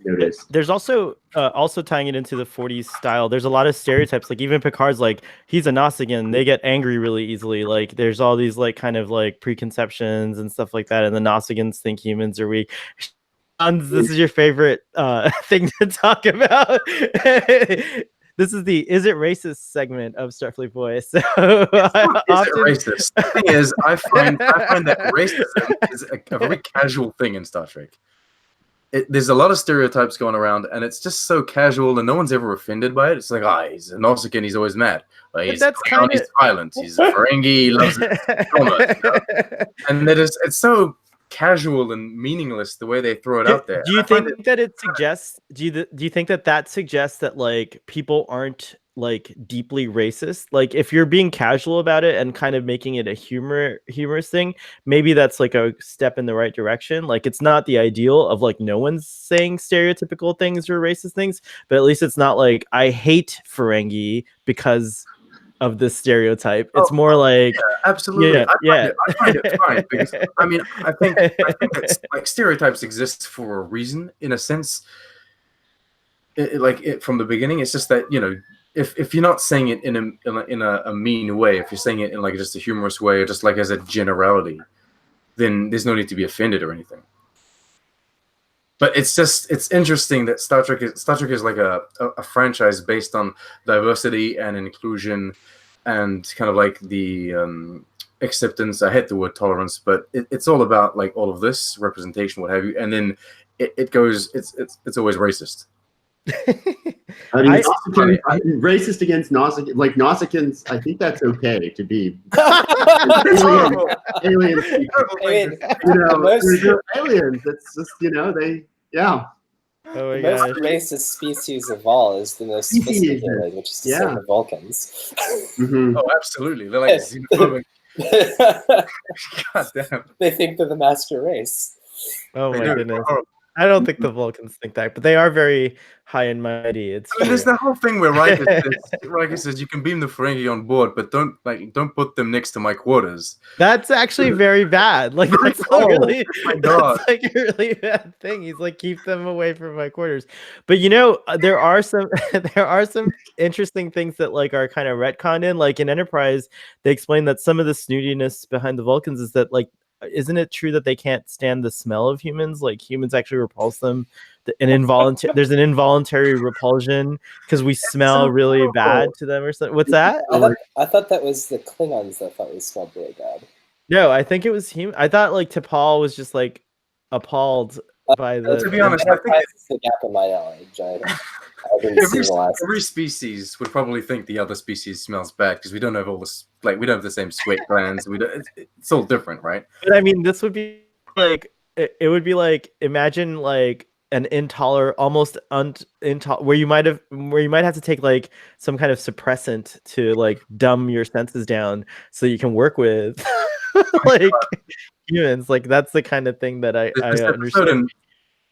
Notice. There's also tying it into the 40s style. There's a lot of stereotypes. Like even Picard's like, he's a Nausicaan. They get angry really easily. Like there's all these like kind of like preconceptions and stuff like that. And the Nausicaans think humans are weak. This is your favorite thing to talk about. This is the "Is it racist?" segment of Starfleet Voice. So, is it racist? The thing is, I find that racism is a very casual thing in Star Trek. There's a lot of stereotypes going around, and it's just so casual, and no one's ever offended by it. It's like, he's a Nausicaan, he's always mad. Like, he's violent. He's a Ferengi, he loves trauma, you know? And it's so casual and meaningless the way they throw it out there. Do you think that it suggests? Do you think that suggests that like people aren't like deeply racist? Like if you're being casual about it and kind of making it a humorous thing, maybe that's like a step in the right direction. Like it's not the ideal of like no one's saying stereotypical things or racist things, but at least it's not like I hate Ferengi because of this stereotype. It's more like absolutely. I find it fine because I mean I think that like stereotypes exist for a reason in a sense. From the beginning, it's just that, you know, if you're not saying it in a mean way, if you're saying it in like just a humorous way or just like as a generality, then there's no need to be offended or anything. But it's interesting that Star Trek is like a franchise based on diversity and inclusion and kind of like the acceptance. I hate the word tolerance, but it's all about like all of this representation, what have you. And then it's always racist. I mean, racist against Nausicaan, like Nausicaans, I think that's okay to be alien people. I mean, you know, they're aliens. It's just, you know, Oh the my most gosh. racist species of all is the most sophisticated, which is to say the Vulcans. Mm-hmm. Oh, absolutely. They're like xenophobic. God damn. They think they're the master race. Oh my goodness. I don't think the Vulcans think that, but they are very high and mighty. There's the whole thing where Riker says you can beam the Ferengi on board, but don't put them next to my quarters. That's actually very bad. Like that's really, that's like a really bad thing. He's like, keep them away from my quarters. But you know, there are some interesting things that like are kind of retconned in. Like in Enterprise, they explain that some of the snootiness behind the Vulcans is that like, isn't it true that they can't stand the smell of humans? Like humans actually repulse them. There's an involuntary repulsion because we smell really bad to them or something. What's that? I thought that was the Klingons that thought we smelled really bad. No, I think it was human. I thought like T'Pol was just like appalled by the. To be honest, I think it's the gap in my knowledge. Every species would probably think the other species smells bad because we don't have all this, like we don't have the same sweat glands. It's all different, right? But I mean, this would be like it would be like imagine like an almost where you might have to take like some kind of suppressant to like dumb your senses down so you can work with like humans. Like that's the kind of thing that I understand.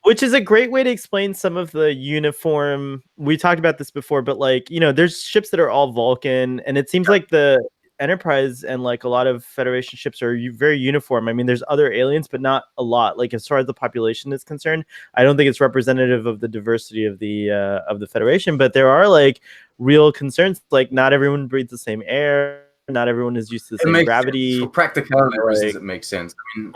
Which is a great way to explain some of the uniform. We talked about this before, but like, you know, there's ships that are all Vulcan, and it seems like the Enterprise and like a lot of Federation ships are very uniform. I mean, there's other aliens, but not a lot. Like as far as the population is concerned, I don't think it's representative of the diversity of the Federation. But there are like real concerns. Like not everyone breathes the same air. Not everyone is used to the same gravity. For practicality reasons, it makes sense. I mean,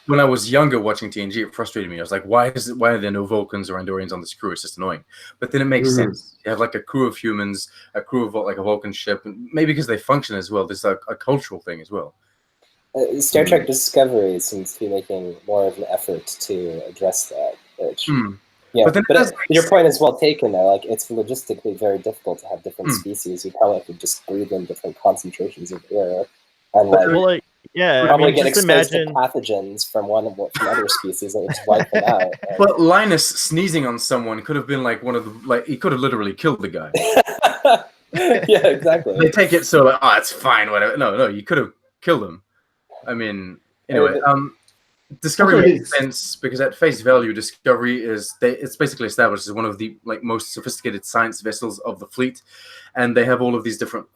when I was younger watching TNG, it frustrated me. I was like, why are there no Vulcans or Andorians on this crew? It's just annoying. But then it makes sense. You have like a crew of humans, a crew of like a Vulcan ship, and maybe because they function as well. There's a cultural thing as well. Star Trek Discovery seems to be making more of an effort to address that. Yeah, But then it does your point is well taken. Though, like it's logistically very difficult to have different Hmm. species. You probably have to just breathe in different concentrations of air, and like Well, like, yeah, I probably mean, get just exposed imagine. to pathogens from other species that would just wipe them out. And- But Linus sneezing on someone could have been like one of the he could have literally killed the guy. yeah, exactly. They take it so like, oh, it's fine, whatever. No, you could have killed him. I mean, anyway, Discovery Also, makes sense because at face value, Discovery it's basically established as one of the most sophisticated science vessels of the fleet, and they have all of these different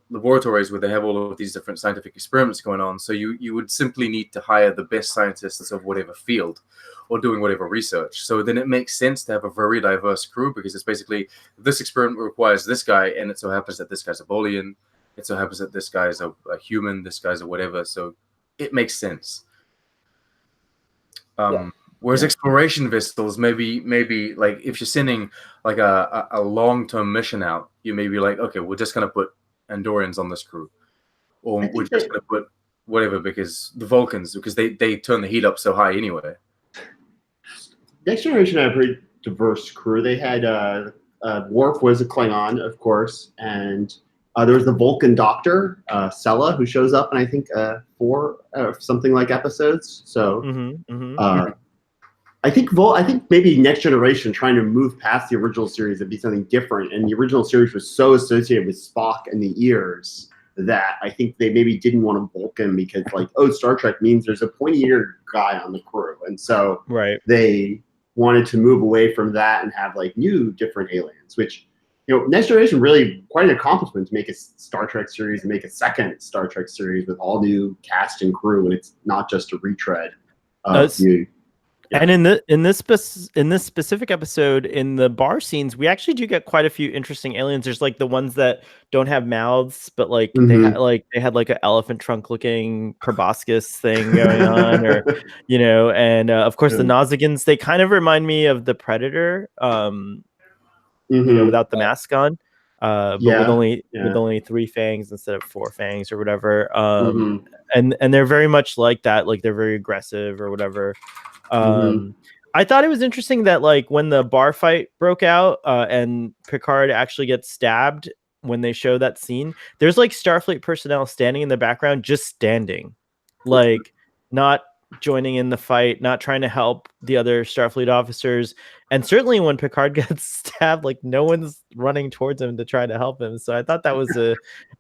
laboratories where they have all of these different scientific experiments going on. So you would simply need to hire the best scientists of whatever field, or doing whatever research. So then it makes sense to have a very diverse crew because it's basically this experiment requires this guy, and it so happens that this guy's a Bolian, it so happens that this guy's a human, this guy's a whatever. So it makes sense. Whereas exploration vessels, maybe like if you're sending like a long-term mission out, you may be like, okay, we're just gonna put Andorians on this crew, or we're just gonna put whatever because the Vulcans, because they turn the heat up so high anyway. Next Generation had a pretty diverse crew. They had Worf was a Klingon, of course, and there was the Vulcan doctor, Sella, who shows up in I think 4 something like episodes. So I think maybe Next Generation trying to move past the original series and be something different. And the original series was so associated with Spock and the ears that I think they maybe didn't want a Vulcan because like, oh, Star Trek means there's a pointy-eared guy on the crew, and so they wanted to move away from that and have like new different aliens, which, you know, Next Generation really quite an accomplishment to make a Star Trek series and make a second Star Trek series with all new cast and crew, and it's not just a retread of new. Yeah. And in this specific episode, in the bar scenes, we actually do get quite a few interesting aliens. There's like the ones that don't have mouths, but like they had like an elephant trunk looking proboscis thing going on, or you know, and of course the Nazagans. They kind of remind me of the Predator, you know, without the mask on, but with only 3 fangs instead of 4 fangs or whatever. And they're very much like that. Like they're very aggressive or whatever. I thought it was interesting that like when the bar fight broke out and Picard actually gets stabbed, when they show that scene, there's like Starfleet personnel standing in the background, just standing, like not joining in the fight, not trying to help the other Starfleet officers. And certainly when Picard gets stabbed, like no one's running towards him to try to help him. So I thought that was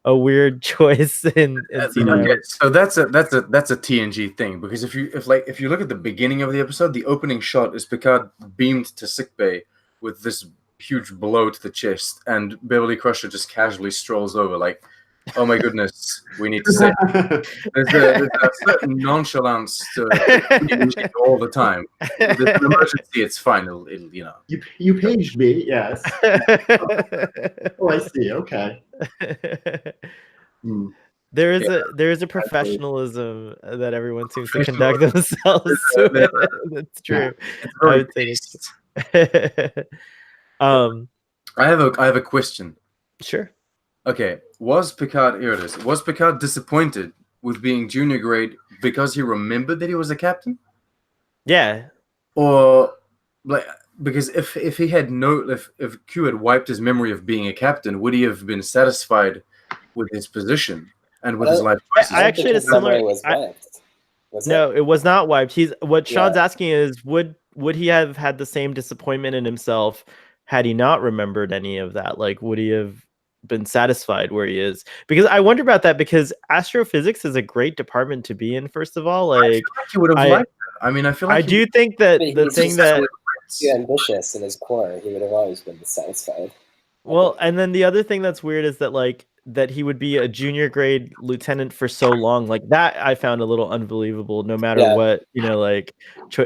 a weird choice in okay, so that's a TNG thing, because if you look at the beginning of the episode, the opening shot is Picard beamed to sickbay with this huge blow to the chest, and Beverly Crusher just casually strolls over like, oh my goodness, we need to say there's a certain nonchalance to TNG all the time. There's an emergency, it's fine. It'll you know. You paged me, yes. Oh, I see. Okay. There is a professionalism that everyone seems to conduct themselves to. That's true. Yeah, I have a question. Sure. Okay, was Picard disappointed with being junior grade because he remembered that he was a captain? Yeah. Or like, because if he had if Q had wiped his memory of being a captain, would he have been satisfied with his position and with his life choices? I actually had a similar. No, it was not wiped. What Sean's asking is, would he have had the same disappointment in himself had he not remembered any of that? Like, would he have been satisfied where he is? Because I wonder about that, because astrophysics is a great department to be in, first of all. Like, I feel like he would have liked it. I mean, I feel like I do think that the thing that he's ambitious in his core, he would have always been dissatisfied. Well, and then the other thing that's weird is that like that he would be a junior grade lieutenant for so long. Like that I found a little unbelievable, no matter what, you know, like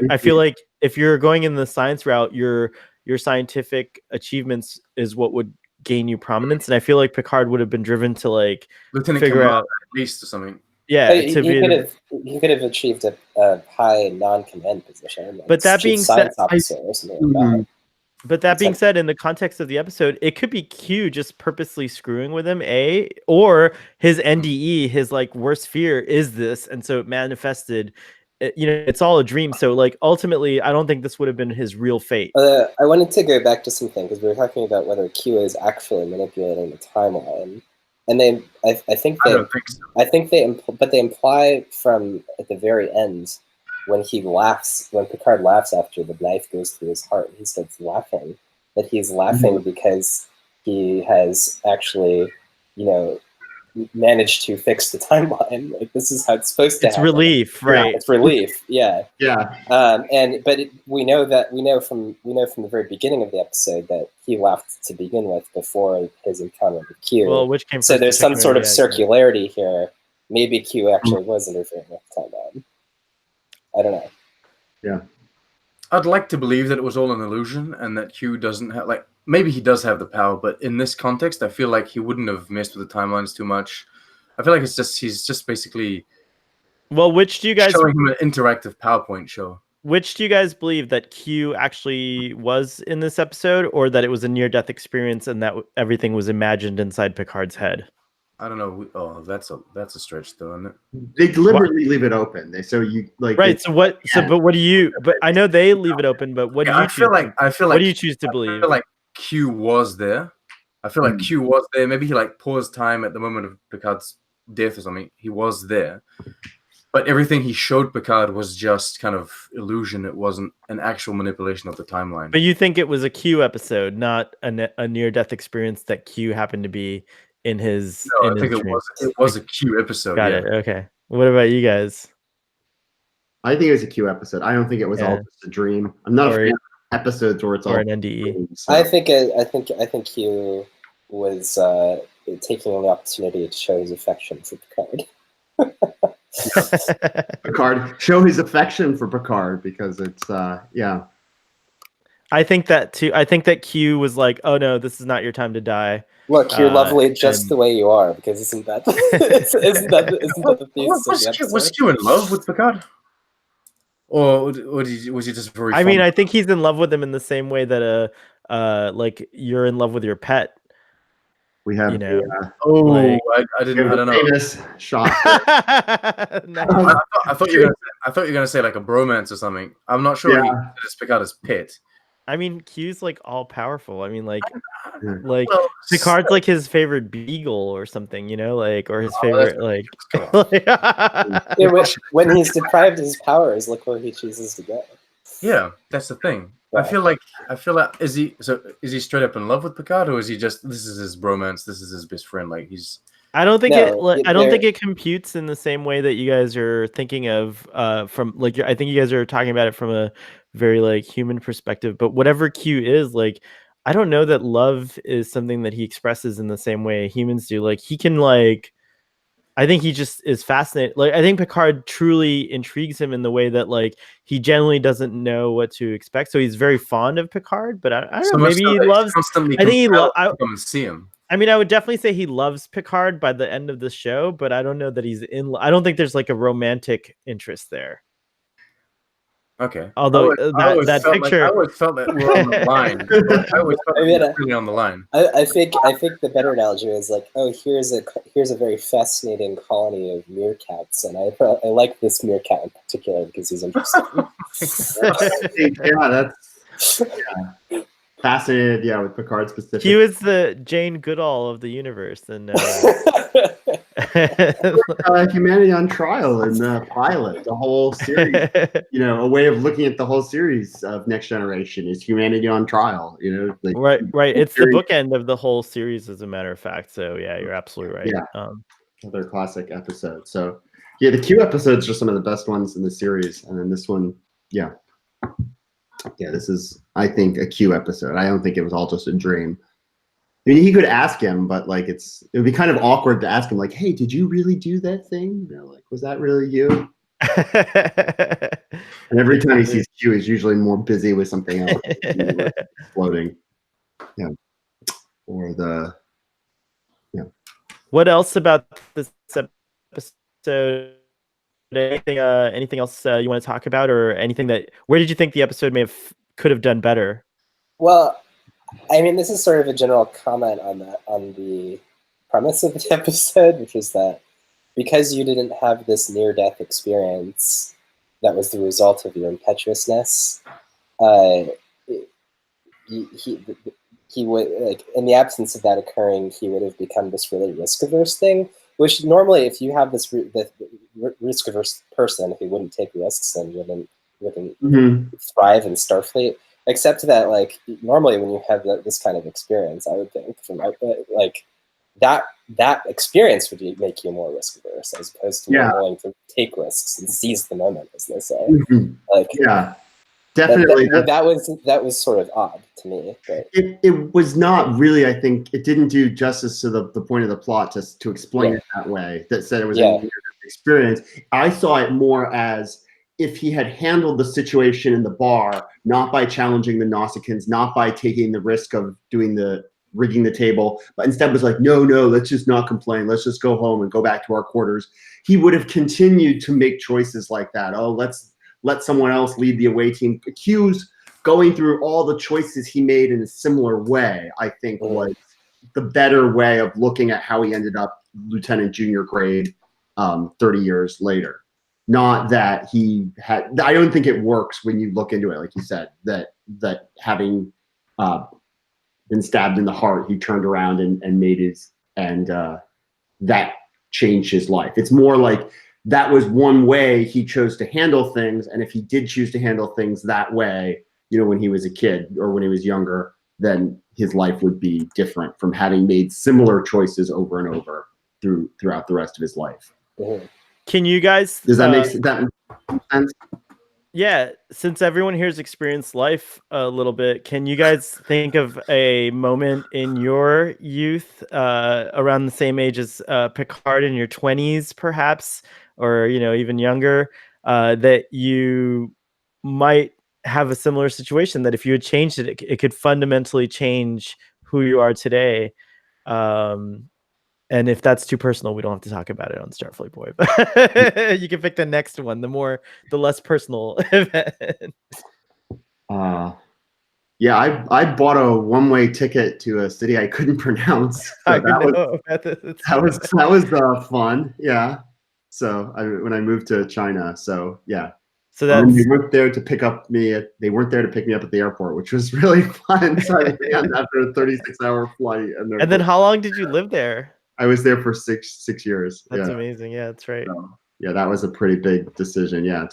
I feel like if you're going in the science route, your scientific achievements is what would gain you prominence. And I feel like Picard would have been driven to like figure out at least or something. Yeah, he could have achieved a high non-command position. Like but that being said, officer or something like that. But that being said, in the context of the episode, it could be Q just purposely screwing with him, or his NDE, his like worst fear is this, and so it manifested it's all a dream. So like ultimately, I don't think this would have been his real fate. I wanted to go back to something because we were talking about whether Q is actually manipulating the timeline, and I think I don't think so. but they imply from at the very end when Picard laughs after the knife goes through his heart, he starts laughing. That he's laughing because he has actually, managed to fix the timeline. Like this is how it's supposed to happen. It's relief, right? Yeah, it's relief. Yeah. Yeah. We know from the very beginning of the episode that he laughed to begin with before his encounter with Q. Well, which came so first, there's the some chicken sort or of the egg? circularity here. Maybe Q actually was interfering with the timeline. I don't know. Yeah. I'd like to believe that it was all an illusion and that Q doesn't have, like, maybe he does have the power, but in this context, I feel like he wouldn't have messed with the timelines too much. I feel like he's just basically Well, which do you guys showing him an interactive PowerPoint show. Which do you guys believe, that Q actually was in this episode, or that it was a near-death experience and that everything was imagined inside Picard's head? I don't know. Oh, that's a stretch, though, isn't it? They deliberately leave it open. Right. So what? But what do you? But I know they leave it open. But what do you? I feel like what do you choose to believe? I feel like Q was there. I feel like Q was there. Maybe he like paused time at the moment of Picard's death or something. He was there, but everything he showed Picard was just kind of illusion. It wasn't an actual manipulation of the timeline. But you think it was a Q episode, not a near-death experience that Q happened to be in his. No, in I think his it was a Q episode. Got it. Okay. What about you guys? I think it was a Q episode. I don't think it was all just a dream. I'm not a fan of episodes where it's all an NDE. dreams, so. I think Q was taking the opportunity to show his affection for Picard. Picard, show his affection for Picard because it's yeah. I think that too. I think that Q was like, "Oh no, this is not your time to die. Look, you're lovely just the way you are." Because isn't that the thesis of the episode? Was Q in love with Picard? Or was he just very? I mean, I think he's in love with him in the same way that like you're in love with your pet. We have, I don't know. Famous shot. I thought you were gonna say like a bromance or something. I'm not sure. Yeah. It's Picard's pet. I mean, Q's like all powerful. I mean, like Well, Picard's like his favorite beagle or something, or his favorite like. When he's deprived of his powers, look where he chooses to go. Yeah, that's the thing. Yeah. I feel like is he straight up in love with Picard, or is he just, this is his bromance, this is his best friend? Like he's. I don't think I don't think it computes in the same way that you guys are thinking of from like I think you guys are talking about it from a very like human perspective. But whatever Q is, like I don't know that love is something that he expresses in the same way humans do. Like he can like. I think he just is fascinated. Like I think Picard truly intrigues him in the way that like he generally doesn't know what to expect. So he's very fond of Picard, but I don't know. Maybe he loves. Constantly I think he loves. Come and see him. I mean, I would definitely say he loves Picard by the end of the show, but I don't know that he's in. I don't think there's like a romantic interest there. Okay. Although that picture, I always felt that we're on the line. I always felt really on the line. I think the better analogy is like, oh, here's a very fascinating colony of meerkats, and I like this meerkat in particular because he's interesting. Fascinated, with Picard specific. Q is the Jane Goodall of the universe, and Humanity on Trial in the pilot, the whole series. A way of looking at the whole series of Next Generation is Humanity on Trial. Right. It's the bookend of the whole series, as a matter of fact. So yeah, you're absolutely right. Yeah, another classic episode. So yeah, the Q episodes are some of the best ones in the series, and then this one, yeah, this is, I think, a Q episode. I don't think it was all just a dream. I mean, he could ask him, but like it would be kind of awkward to ask him, like, "Hey, did you really do that thing? Like, was that really you?" And every time he sees Q, he's usually more busy with something else, floating. Yeah, or the What else about this episode? Anything else you want to talk about, or anything where did you think the episode could have done better? Well, I mean, this is sort of a general comment on the premise of the episode, which is that because you didn't have this near-death experience, that was the result of your impetuousness, uh, he would, like, in the absence of that occurring, he would have become this really risk-averse thing, which normally, if you have this risk-averse person who wouldn't take risks and wouldn't thrive in Starfleet, except that, like, normally when you have this kind of experience, I would think, from like, that experience would make you more risk-averse, as opposed to more willing to take risks and seize the moment, as they say. Like, yeah. Definitely. That was sort of odd to me. But. It was not really, I think, it didn't do justice to the point of the plot to explain it that way, that said it was a near-death experience. I saw it more as if he had handled the situation in the bar, not by challenging the Nausicaans, not by taking the risk of rigging the table, but instead was like, no, let's just not complain. Let's just go home and go back to our quarters. He would have continued to make choices like that. Oh, let's let someone else lead the away team. Q's going through all the choices he made in a similar way, I think, was the better way of looking at how he ended up lieutenant junior grade 30 years later. Not that he had, I don't think it works when you look into it, like you said, that having been stabbed in the heart, he turned around and made his, and that changed his life. It's more like, that was one way he chose to handle things, and if he did choose to handle things that way, when he was a kid or when he was younger, then his life would be different from having made similar choices over and over throughout the rest of his life. Can you guys? Does that make sense? Yeah, since everyone here has experienced life a little bit, can you guys think of a moment in your youth, around the same age as Picard, in your 20s, perhaps, or even younger, that you might have a similar situation, that if you had changed it, it could fundamentally change who you are today? And if that's too personal, we don't have to talk about it on Starfleet Boy. But you can pick the next one, the less personal event. Yeah, I bought a one-way ticket to a city I couldn't pronounce. So that was fun. Yeah. So when I moved to China, so yeah. So they weren't there to pick up me. They weren't there to pick me up at the airport, which was really fun. So I ran after a 36-hour flight. And then how long did you live there? I was there for six years. That's amazing. Yeah, that's right. So, yeah, that was a pretty big decision. Yeah,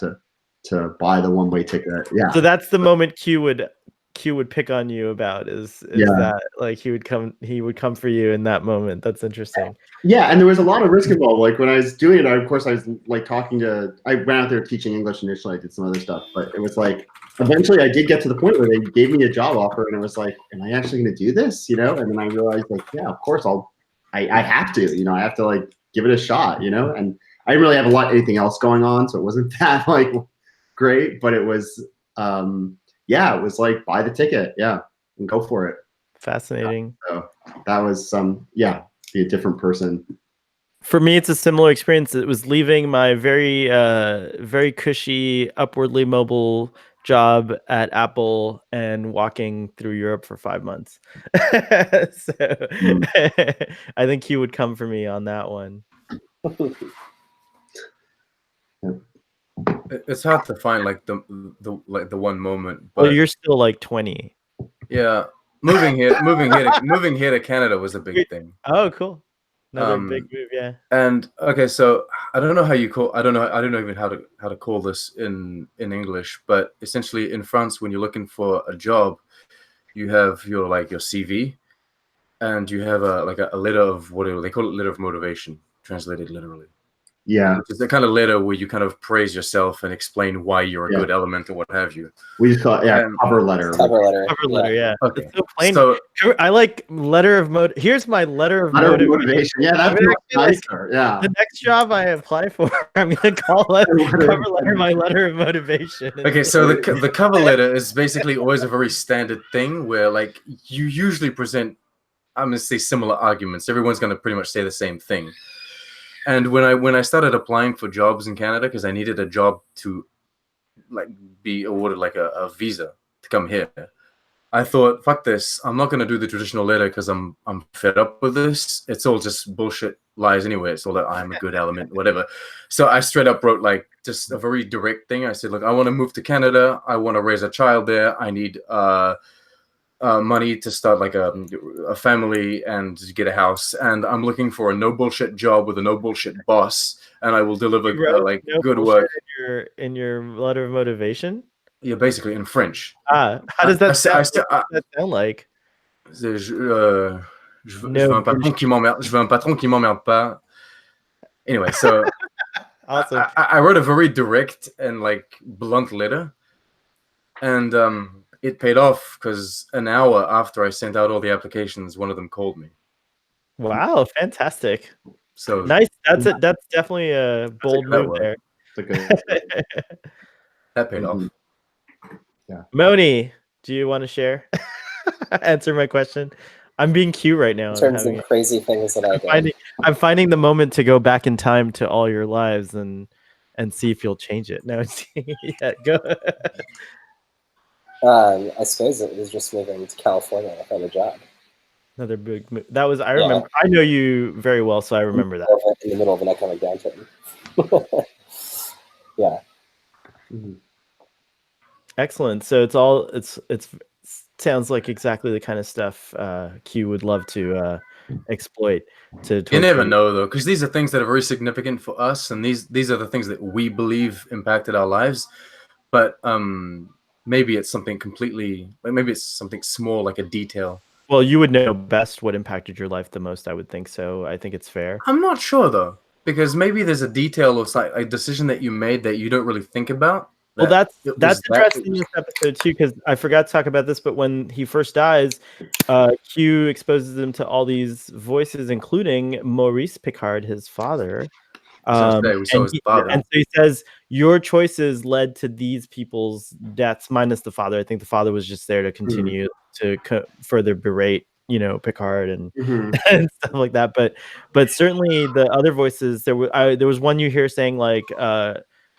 to buy the one-way ticket. Yeah. So that's the moment Q would pick on you about is that, like, he would come for you in that moment. That's interesting. Yeah, and there was a lot of risk involved. Like when I was doing it, of course I was like I went out there teaching English initially. I did some other stuff, but it was like eventually I did get to the point where they gave me a job offer, and it was like, am I actually going to do this? And then I realized, like, yeah, of course I have to. I have to, like, give it a shot. And I didn't really have anything else going on, so it wasn't that, like, great, but it was it was like, buy the ticket, and go for it. Fascinating. So that was be a different person. For me, it's a similar experience. It was leaving my very, very cushy, upwardly mobile job at Apple and walking through Europe for 5 months. So I think he would come for me on that one. It's hard to find like the one moment. But well, you're still like 20. Yeah, moving here to Canada was a big thing. Oh, cool. Another big move, yeah. And okay, so I don't know how you call. I don't know even how to call this in English. But essentially, in France, when you're looking for a job, you have your CV, and you have a letter of whatever they call it, letter of motivation, translated literally. Yeah, it's the kind of letter where you kind of praise yourself and explain why you're a good element or what have you. We just call it cover letter. Cover letter, yeah. Okay. It's so plain. So I like letter of Here's my letter of motivation. Yeah, that's nicer. Yeah. The next job I apply for, I'm gonna call it cover letter my letter of motivation. Okay, so the cover letter is basically always a very standard thing where, like, you usually present, I'm gonna say, similar arguments. Everyone's gonna pretty much say the same thing. And when I started applying for jobs in Canada, because I needed a job to, like, be awarded like a visa to come here, I thought, fuck this. I'm not going to do the traditional letter because I'm fed up with this. It's all just bullshit lies anyway. It's all that I'm a good element, whatever. So I straight up wrote like just a very direct thing. I said, look, I want to move to Canada. I want to raise a child there. I need money to start like a family and to get a house. And I'm looking for a no bullshit job with a no bullshit boss. And I will deliver like no good work. In your letter of motivation. Yeah, basically in French. How does that sound like? Je veux un patron qui m'emmerde. Je veux un patron qui m'emmerde pas. Anyway, so awesome. I wrote a very direct and like blunt letter, and it paid off because an hour after I sent out all the applications, one of them called me. Wow, fantastic! So nice. That's it. That's definitely a bold move there. That paid off. Yeah. Moni, do you want to share? Answer my question. I'm being cute right now. In terms of crazy things that I'm finding the moment to go back in time to all your lives and see if you'll change it. No, yeah, go. I suppose it was just moving to California without a job. Another big move. That was, I remember. I know you very well, so I remember that. In the middle of an economic downturn. Yeah. Mm-hmm. Excellent. So it sounds like exactly the kind of stuff Q would love to exploit. You never know though, because these are things that are very significant for us, and these are the things that we believe impacted our lives. But maybe it's something completely, maybe it's something small, like a detail. Well, you would know best what impacted your life the most. I would think so. I think it's fair. I'm not sure though, because maybe there's a detail or a decision that you made that you don't really think about. Well, that's addressed in this episode too, because I forgot to talk about this. But when he first dies, Q exposes him to all these voices, including Maurice Picard, his father. And so he says, "Your choices led to these people's deaths, minus the father. I think the father was just there to continue to further berate, Picard and and stuff like that. But certainly the other voices, there was one you hear saying like."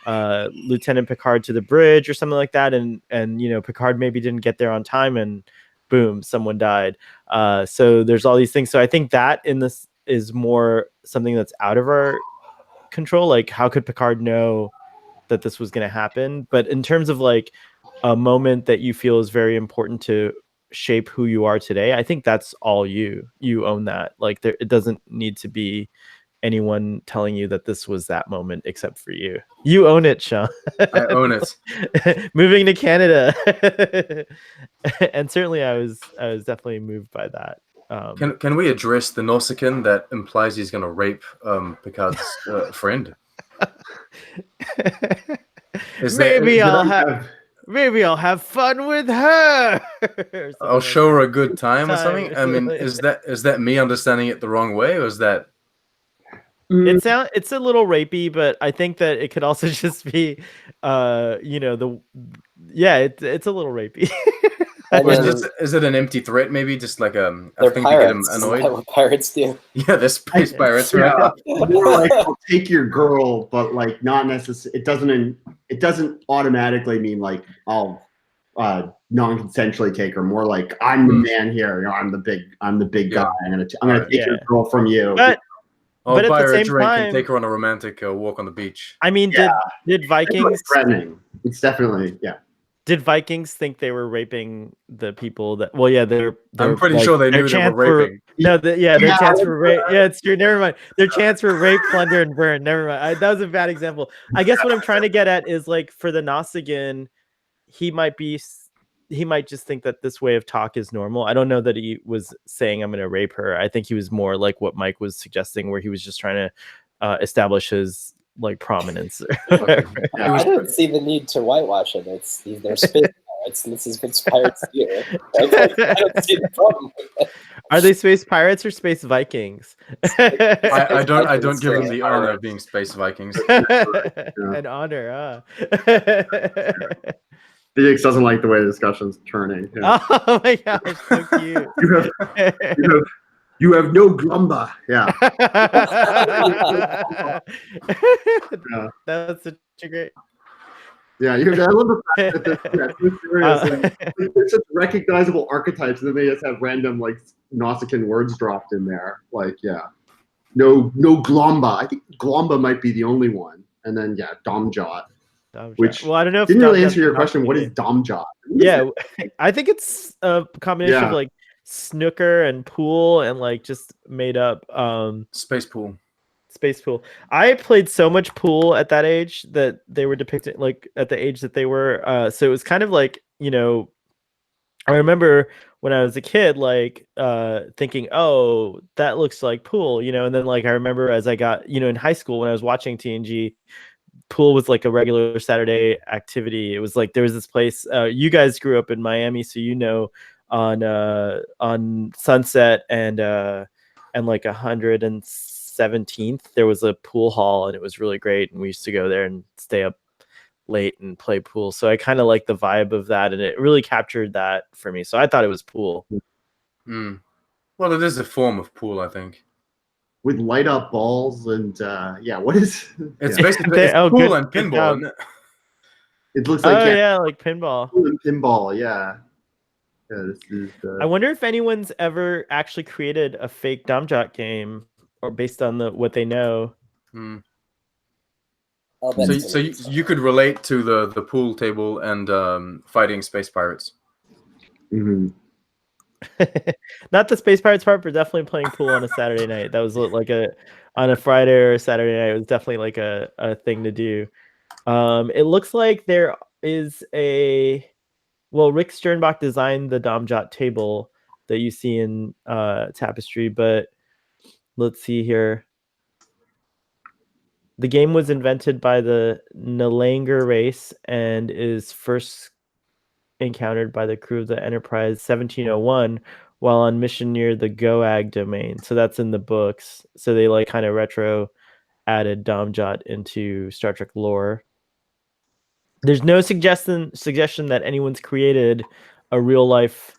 Lieutenant Picard to the bridge or something like that, and Picard maybe didn't get there on time, and boom, someone died. So there's all these things. So I think that in this is more something that's out of our control. Like, how could Picard know that this was going to happen? But in terms of like a moment that you feel is very important to shape who you are today, I think that's all you own that. Like, it doesn't need to be anyone telling you that this was that moment except for you. You own it, Sean. I own it. Moving to Canada. And certainly I was definitely moved by that. Can we address the Nausicaan that implies he's going to rape Picard's friend? Maybe I'll have fun with her. I'll show her a good time or something. I mean, is that me understanding it the wrong way, or is that? It's a little rapey, but I think that it could also just be, it's a little rapey. Is it an empty threat? Maybe just like a thing pirates. to get him annoyed. Is that what pirates do? Yeah, they're space pirates, right? More like, I'll take your girl, but like not necessarily. It doesn't automatically mean like I'll non-consensually take her. More like I'm the man here. I'm the big guy. I'm gonna take your girl from you. But buy at the her a same drink time, and take her on a romantic walk on the beach. I mean, did Vikings? It's threatening. It's definitely Did Vikings think they were raping the people that? Well, yeah, they're I'm pretty sure they knew they were raping. Their chance for rape. Yeah, it's true. Never mind. Their chance for rape, plunder, and burn. Never mind. That was a bad example. I guess what I'm trying to get at is like for the Nausicaan, he might just think that this way of talk is normal. I don't know that he was saying I'm going to rape her. I think he was more like what Mike was suggesting, where he was just trying to establish his like prominence. I don't see the need to whitewash it. They're space pirates, and this is what pirates do. I don't see the problem with it. Are they space pirates or space Vikings? I don't give them the honor of being space Vikings. An honor, Felix doesn't like the way the discussion's turning. Yeah. Oh my gosh, so cute. You have no glumba. Yeah. That's such a great. Yeah, I love the fact that they're so serious and they're such recognizable archetypes, and then they just have random like Nausicaan words dropped in there. Like, yeah, no Glomba. I think Glomba might be the only one, and then yeah, Domjot. Which well, I don't know if didn't really Domjot's answer your a question. What is game. Domjot? Yeah, I think it's a combination of like snooker and pool and like just made up Space pool. Space pool. I played so much pool at that age that they were depicted like at the age that they were. So it was kind of like, I remember when I was a kid, like thinking, oh, that looks like pool, and then like I remember as I got, in high school when I was watching TNG, pool was like a regular Saturday activity. It was like there was this place. You guys grew up in Miami, so on Sunset and like 117th, there was a pool hall, and it was really great. And we used to go there and stay up late and play pool. So I kind of like the vibe of that, and it really captured that for me. So I thought it was pool. Well, it is a form of pool, I think. With light up balls and what is it's basically pool and pinball, isn't it? It looks like Oh, like pinball. Pool and pinball, yeah. This is, I wonder if anyone's ever actually created a fake Domjot game or based on what they know. So you could relate to the pool table and fighting space pirates. Not the space pirates part, but definitely playing pool on a Saturday night. That was like on a Friday or Saturday night. It was definitely like a thing to do. It looks like there is Rick Sternbach designed the Domjot table that you see in Tapestry, but let's see here. The game was invented by the Nalanger race and is first encountered by the crew of the Enterprise 1701 while on mission near the Goag domain. So that's in the books. So they like kind of retro added Domjot into Star Trek lore. There's no suggestion that anyone's created a real life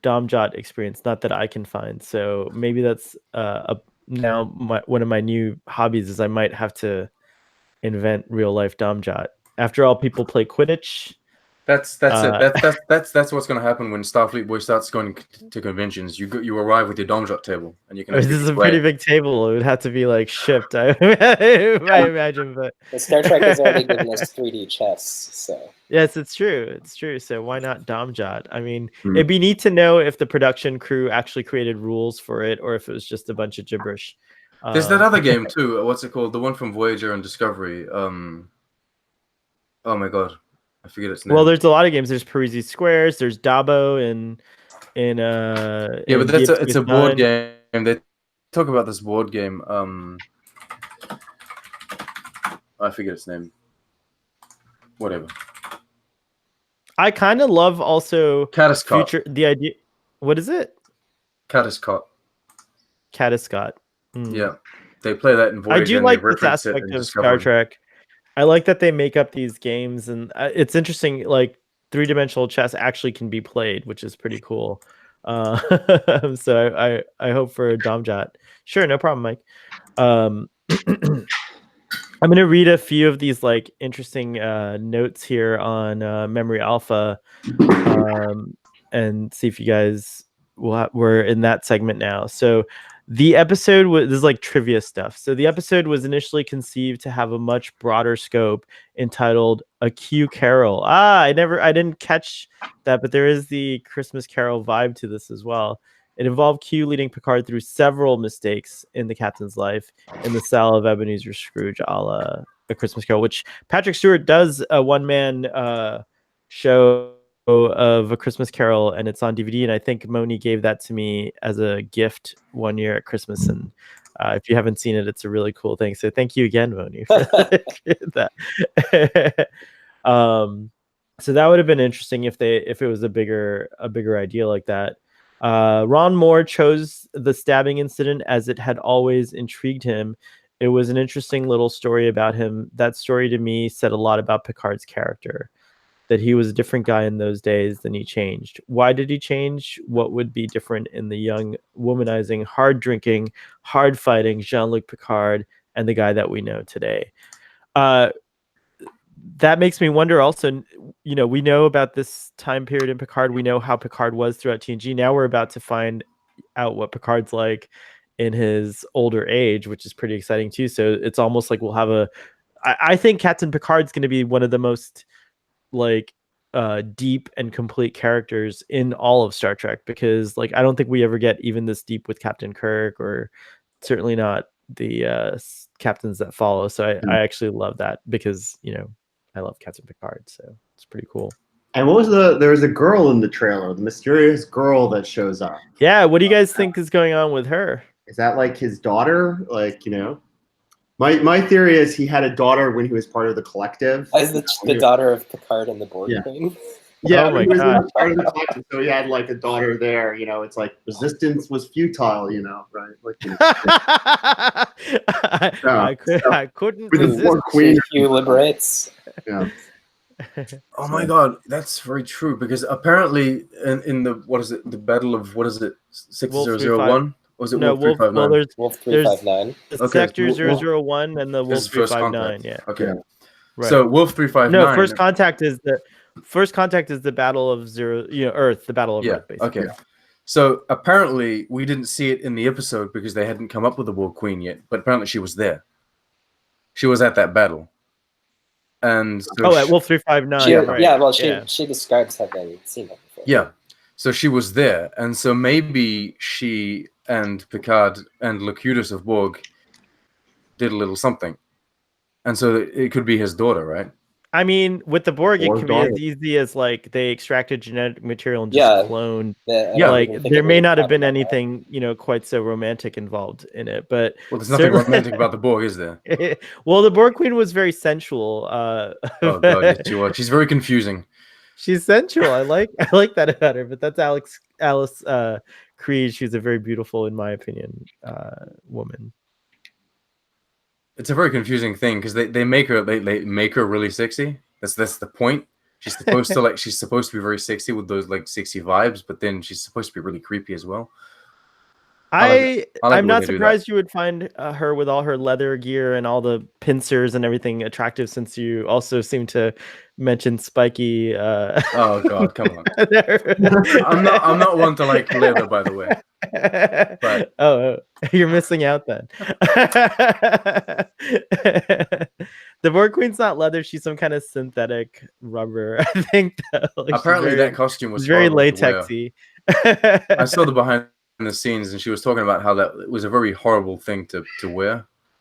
Domjot experience, not that I can find. So maybe that's one of my new hobbies is I might have to invent real life Domjot. After all, people play Quidditch. That's it. That's what's going to happen when Starfleet Boy starts going to conventions. You arrive with your Domjot table, and you can. This is a pretty big table. It would have to be like shipped. I imagine, but Star Trek has already given us 3D chess, so yes, it's true. It's true. So why not Domjot? I mean, it'd be neat to know if the production crew actually created rules for it, or if it was just a bunch of gibberish. There's that other game too. What's it called? The one from Voyager and Discovery. Oh my god. I forget its name. Well, there's a lot of games. There's Parisi Squares. There's Dabo but it's a board game. They talk about this board game. I forget its name. Whatever. I kind of love also Caddiscot. The idea. What is it? Caddiscot. Caddiscot. Yeah, they play that in Voyager. I do like this aspect of Star Trek. I like that they make up these games, and it's interesting. Like 3-dimensional chess actually can be played, which is pretty cool. So I hope for a Domjot. Sure, no problem, Mike. I'm going to read a few of these like interesting notes here on Memory Alpha, and see if you guys we're in that segment now. So the episode was, this is like trivia stuff. So the episode was initially conceived to have a much broader scope, entitled A Q Carol. I didn't catch that, but there is the Christmas Carol vibe to this as well. It involved Q leading Picard through several mistakes in the captain's life in the style of Ebenezer Scrooge a la A Christmas Carol, which Patrick Stewart does a one-man show of A Christmas Carol, and it's on DVD, and I think Moni gave that to me as a gift one year at Christmas, and if you haven't seen it, it's a really cool thing. So thank you again, Moni, for that. So that would have been interesting if it was a bigger idea like that. Ron Moore chose the stabbing incident as it had always intrigued him. It was an interesting little story about him. That story to me said a lot about Picard's character, that he was a different guy in those days than he changed. Why did he change? What would be different in the young, womanizing, hard-drinking, hard-fighting Jean-Luc Picard and the guy that we know today? that makes me wonder also, you know, we know about this time period in Picard. We know how Picard was throughout TNG. Now we're about to find out what Picard's like in his older age, which is pretty exciting too. So it's almost like we'll have I think Captain Picard's going to be one of the most like deep and complete characters in all of Star Trek, because like I don't think we ever get even this deep with Captain Kirk, or certainly not the captains that follow. So I actually love that, because you know I love Captain Picard, so it's pretty cool. And what was there was a girl in the trailer, the mysterious girl that shows up. Yeah, what do you guys think is going on with her? Is that like his daughter? Like, you know, my theory is he had a daughter when he was part of the collective. Is the daughter of Picard and the Borg Queen? Yeah, oh my he was God. part of the collective, so he had like a daughter there. You know, it's like resistance was futile. You know, right? Like, you know, I couldn't with the resist. Borg Queen. Hugh liberates. Yeah. Oh my God, that's very true, because apparently in the what is it, the battle of what is it, 6001? Was it No, Wolf 359? well, there's Wolf 359. the Okay, Sector 001 and the Wolf This is First 359. Contact. Yeah. Okay. Yeah. Right. So Wolf 359. No, First Contact is the Battle of Earth, the Battle of Yeah. Earth, basically. Okay. So apparently we didn't see it in the episode because they hadn't come up with the Borg Queen yet, but apparently she was there. She was at that battle. And so at Wolf 359. She describes having seen it before. Yeah. So she was there, and so maybe she and Picard and Locutus of Borg did a little something, and so it could be his daughter, right? I mean, with the Borg, it Or can be daughter. as easy as like they extracted genetic material and just cloned. Yeah. Like there may not have been anything, you know, quite so romantic involved in it, but Well, there's nothing romantic about the Borg, is there? well, the Borg Queen was very sensual. Oh God, yes, she was. She's very confusing. She's sensual. I like that about her. But that's Alice Creed. She's a very beautiful, in my opinion, woman. It's a very confusing thing because they make her really sexy. That's the point. She's supposed to be very sexy with those like sexy vibes, but then she's supposed to be really creepy as well. I'm not surprised you would find her with all her leather gear and all the pincers and everything attractive, since you also seem to mention spiky. Oh God, come on! I'm not one to like leather, by the way. But oh, you're missing out then. The Borg Queen's not leather; she's some kind of synthetic rubber. I think. Like, apparently, that costume was very horrible to wear. latexy. I saw the behind the scenes, and she was talking about how that it was a very horrible thing to wear.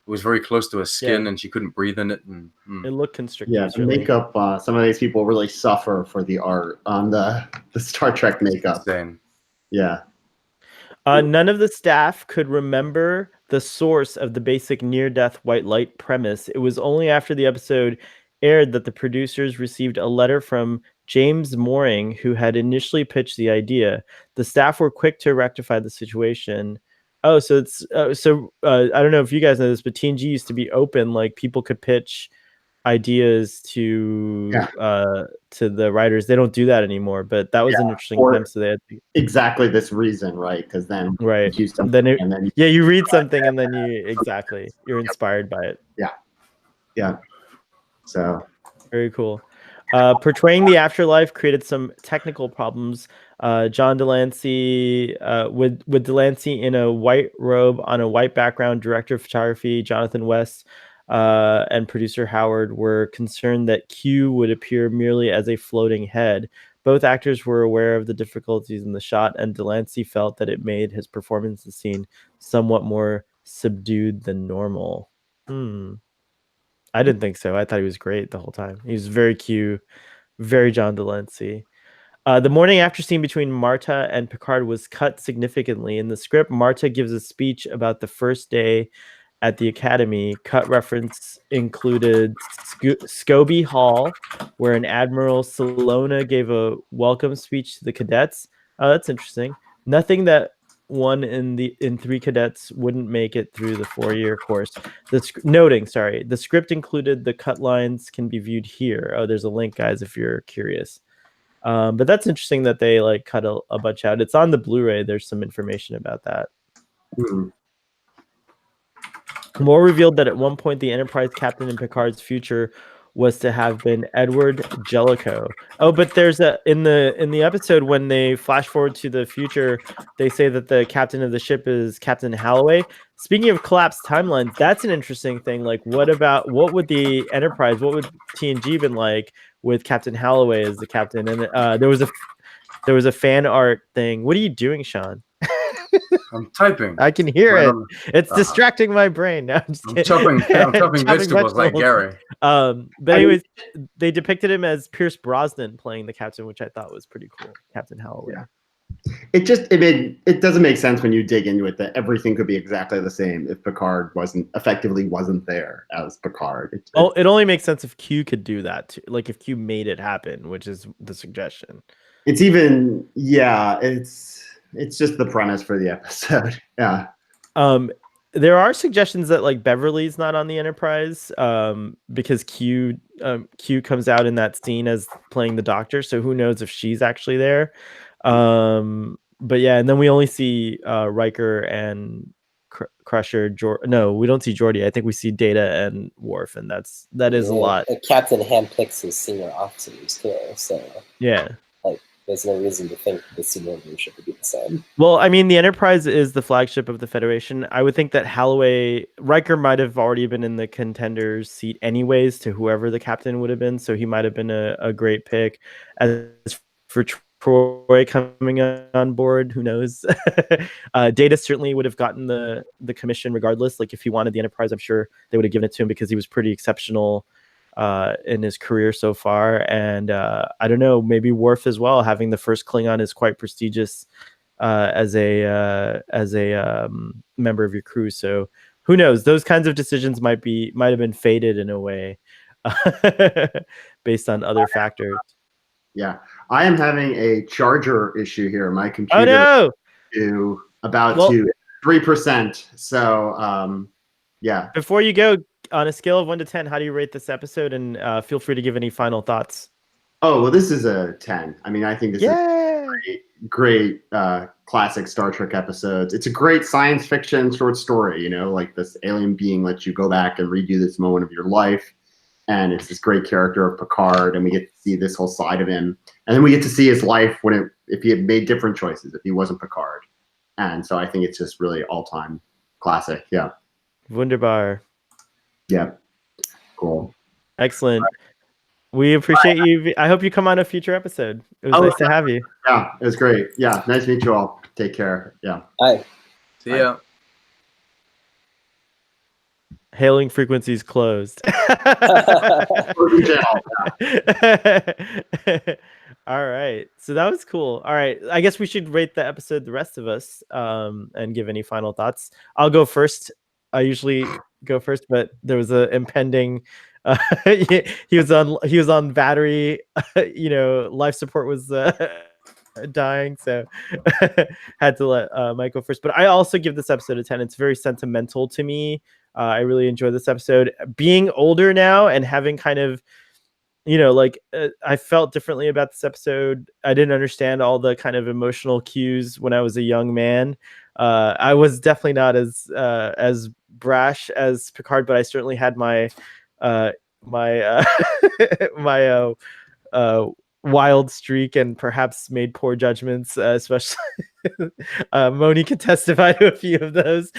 It was very close to her skin, and she couldn't breathe in it. And it looked constrictive. Yeah, the makeup. Some of these people really suffer for the art on the Star Trek makeup. Insane. Yeah. None of the staff could remember the source of the basic near-death white light premise. It was only after the episode aired that the producers received a letter from James Mooring, who had initially pitched the idea. The staff were quick to rectify the situation. Oh, so it's I don't know if you guys know this, but TNG used to be open. Like people could pitch ideas to the writers. They don't do that anymore, but that was an interesting time. So they had exactly this reason, right? Because then you read something and then you're inspired by it. Yeah. So very cool. Portraying the afterlife created some technical problems. John Delancey, with Delancey in a white robe on a white background, director of photography Jonathan West and producer Howard were concerned that Q would appear merely as a floating head. Both actors were aware of the difficulties in the shot, and Delancey felt that it made his performance in the scene somewhat more subdued than normal. I didn't think so. I thought he was great the whole time. He was very cute, very John Delancey. The morning after scene between Marta and Picard was cut significantly. In the script, Marta gives a speech about the first day at the academy. Cut reference included Scobie Hall, where an Admiral Salona gave a welcome speech to the cadets. Oh, that's interesting. Nothing that one in three cadets wouldn't make it through the 4-year course. The script included the cut lines can be viewed here. Oh, there's a link, guys, if you're curious. But that's interesting that they like cut a bunch out. It's on the Blu-ray. There's some information about that. Moore revealed that at one point the Enterprise captain in Picard's future was to have been Edward Jellicoe. Oh, but there's in the episode when they flash forward to the future, they say that the captain of the ship is Captain Halloway. Speaking of collapsed timelines, that's an interesting thing. Like, what would the Enterprise, what would TNG been like with Captain Halloway as the captain? And there was a fan art thing. What are you doing, Sean? I'm typing. I can hear Right it. on. It's distracting my brain. No, I'm just I'm kidding. chopping vegetables like Gary. But anyways, they depicted him as Pierce Brosnan playing the captain, which I thought was pretty cool. Captain Halloway. Yeah. It doesn't make sense when you dig into it that everything could be exactly the same if Picard wasn't there as Picard. It only makes sense if Q could do that too. Like if Q made it happen, which is the suggestion. It's just the premise for the episode. Yeah. There are suggestions that like Beverly's not on the Enterprise because Q comes out in that scene as playing the Doctor, so who knows if she's actually there. But yeah, and then we only see Riker and Crusher. No, we don't see Geordi. I think we see Data and Worf, and that is a lot. The captain handpicks his senior officers too, so yeah. There's no reason to think the senior leadership would be the same. Well, I mean, the Enterprise is the flagship of the Federation. I would think that Riker might have already been in the contender's seat anyways to whoever the captain would have been. So he might have been a great pick. As for Troy coming on board, who knows? Data certainly would have gotten the commission regardless. Like if he wanted the Enterprise, I'm sure they would have given it to him because he was pretty exceptional in his career so far. And I don't know, maybe Worf as well, having the first Klingon is quite prestigious as a member of your crew. So who knows, those kinds of decisions might have been fated in a way based on other factors. Yeah, I am having a charger issue here. My computer to 3%. So yeah. Before you go, on a scale of 1 to 10, how do you rate this episode? And feel free to give any final thoughts. Oh, well, this is a 10. I mean, I think this is great classic Star Trek episodes. It's a great science fiction short story, like this alien being lets you go back and redo this moment of your life. And it's this great character of Picard, and we get to see this whole side of him. And then we get to see his life if he had made different choices, if he wasn't Picard. And so I think it's just really all-time classic. Yeah. Wunderbar. Yeah. Cool. Excellent. We appreciate you. I hope you come on a future episode. It was nice to have you. Yeah, it was great. Yeah, nice to meet you all. Take care. Yeah. Bye. See ya. Hailing frequencies closed. All right. So that was cool. All right. I guess we should rate the episode, the rest of us, and give any final thoughts. I'll go first. I usually go first, but there was an impending he was on battery, life support was dying, so had to let Mike go first. But I also give this episode a 10. It's very sentimental to me. I really enjoyed this episode. Being older now and having kind of I felt differently about this episode. I didn't understand all the kind of emotional cues when I was a young man. I was definitely not as brash as Picard, but I certainly had my wild streak and perhaps made poor judgments, especially Moni could testify to a few of those.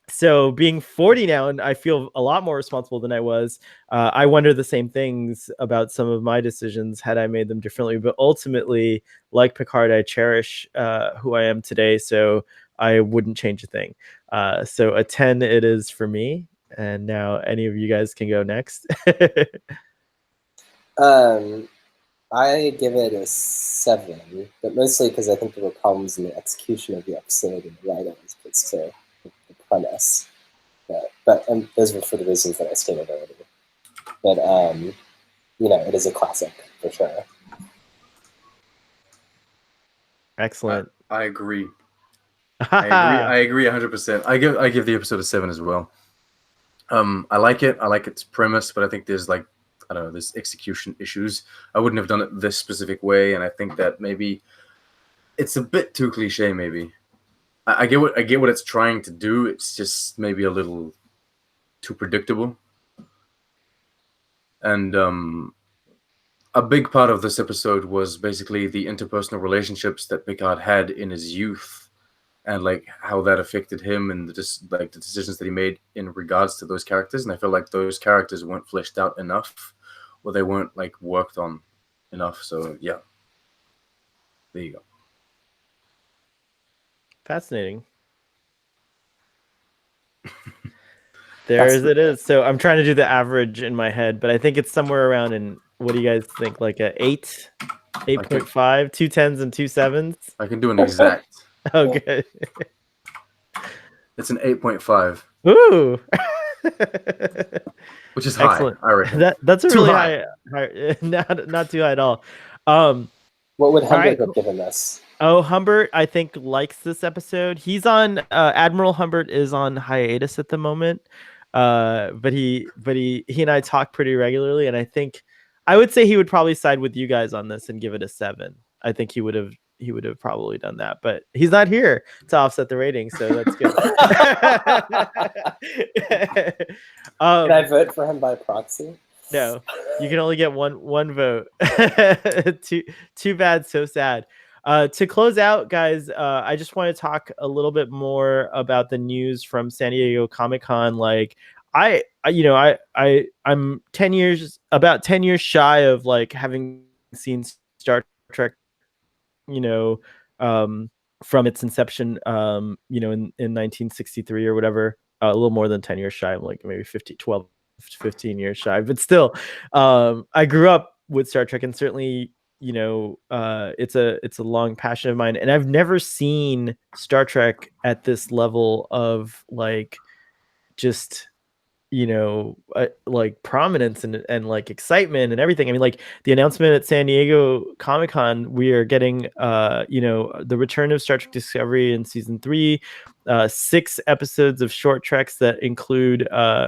So being 40 now, and I feel a lot more responsible than I was, I wonder the same things about some of my decisions had I made them differently. But ultimately, like Picard, I cherish who I am today, so I wouldn't change a thing. So a 10 it is for me. And now any of you guys can go next. I give it a 7, but mostly because I think there were problems in the execution of the episode and the writing as opposed to the premise. But those were for the reasons that I stated earlier. But it is a classic for sure. Excellent. I agree. I agree 100%. I give the episode a 7 as well. I like it. I like its premise, but I think there's there's execution issues. I wouldn't have done it this specific way, and I think that maybe it's a bit too cliche. Maybe I get what it's trying to do. It's just maybe a little too predictable. And a big part of this episode was basically the interpersonal relationships that Picard had in his youth, and like how that affected him, and the decisions that he made in regards to those characters. And I feel like those characters weren't fleshed out enough, or they weren't like worked on enough. So yeah, there you go. Fascinating. It is. So I'm trying to do the average in my head, but I think it's somewhere around in, what do you guys think? Like a 8.5, 2 10s and 2 7s? I can do an exact. Oh, good. It's an 8.5. Ooh. Which is high. Excellent. I reckon. That's a Too really high. high not too high at all. What would Humbert right. have given this? Oh, Humbert, I think, likes this episode. He's on Admiral Humbert is on hiatus at the moment. But he and I talk pretty regularly, and I think I would say he would probably side with you guys on this and give it a 7. I think he would have probably done that, but he's not here to offset the rating, so that's good. Can I vote for him by proxy? No, you can only get one vote. Too bad, so sad. To close out, guys, I just want to talk a little bit more about the news from San Diego Comic-Con. Like, I'm about 10 years shy of like having seen Star Trek, from its inception, in 1963 or whatever. A little more than 10 years shy, like maybe 15 years shy, but still, I grew up with Star Trek, and certainly, it's a long passion of mine, and I've never seen Star Trek at this level of like just like prominence and like excitement and everything. I mean, like the announcement at San Diego Comic-Con, we are getting the return of Star Trek Discovery in season 3, 6 episodes of short treks that include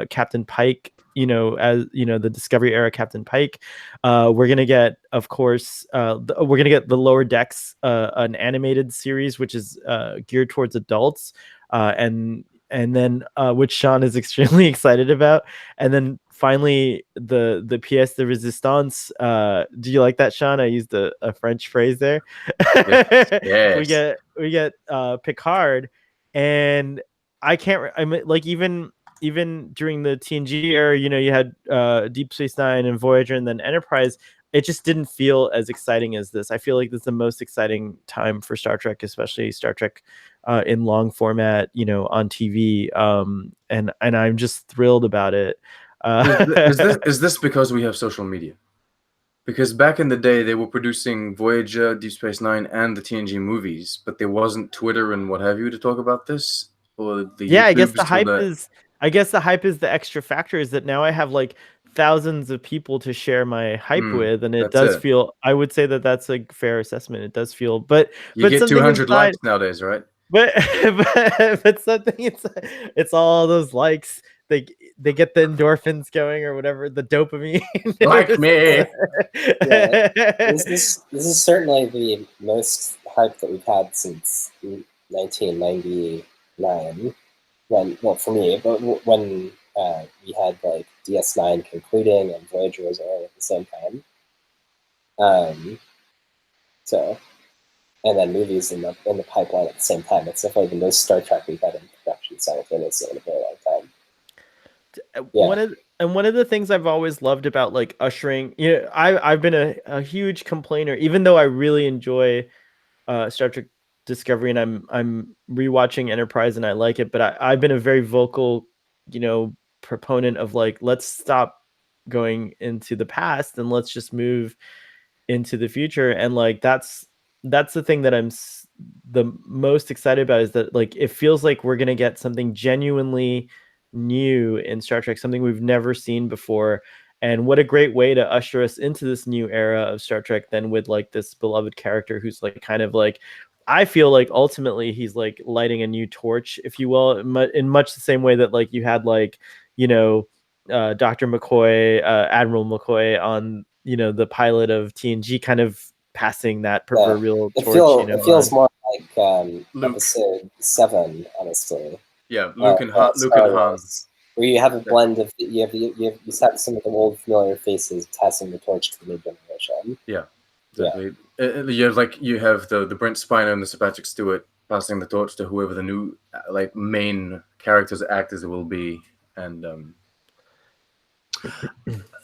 Captain Pike, as the Discovery era Captain Pike. We're gonna get, of course, we're gonna get the Lower Decks, an animated series which is geared towards adults, and then which Sean is extremely excited about. And then finally the pièce de résistance. Do you like that, Sean? I used a French phrase there. Yes. we get Picard, and I mean, like even during the TNG era, you had Deep Space Nine and Voyager, and then Enterprise. It just didn't feel as exciting as this. I feel like this is the most exciting time for Star Trek, especially Star Trek in long format, on TV. And I'm just thrilled about it. Is this because we have social media? Because back in the day, they were producing Voyager, Deep Space Nine, and the TNG movies, but there wasn't Twitter and what have you to talk about this. Or the I guess the hype is. I guess the hype is the extra factor, is that now I have like thousands of people to share my hype with, and it does feel. I would say that that's a fair assessment. It does feel, but you get 200 likes nowadays, right? But something it's all those likes. They get the endorphins going or whatever, the dopamine. Like me. Yeah. This is certainly the most hype that we've had since 1999. For me, but when we had like DS9 concluding and Voyager was airing at the same time. And then movies in the pipeline at the same time. It's definitely the most Star Trek we've had in production simultaneously in a very long time. Yeah. One of the things I've always loved about like ushering, I've been a huge complainer, even though I really enjoy Star Trek Discovery, and I'm rewatching Enterprise and I like it, but I've been a very vocal, proponent of like, let's stop going into the past and let's just move into the future. And like that's the thing that I'm the most excited about, is that like it feels like we're gonna get something genuinely new in Star Trek, something we've never seen before. And what a great way to usher us into this new era of Star Trek than with like this beloved character who's like kind of like, I feel like ultimately he's like lighting a new torch, if you will, in much the same way that like you had like, Dr. McCoy, Admiral McCoy on, the pilot of TNG, kind of passing that proverbial torch. It feels more like episode 7, honestly. Yeah, Luke and Hans. where you have a blend of you have some of the old familiar faces passing the torch to the new generation. Yeah, exactly. You have the Brent Spiner and the Sir Patrick Stewart passing the torch to whoever the new like main characters actors will be, and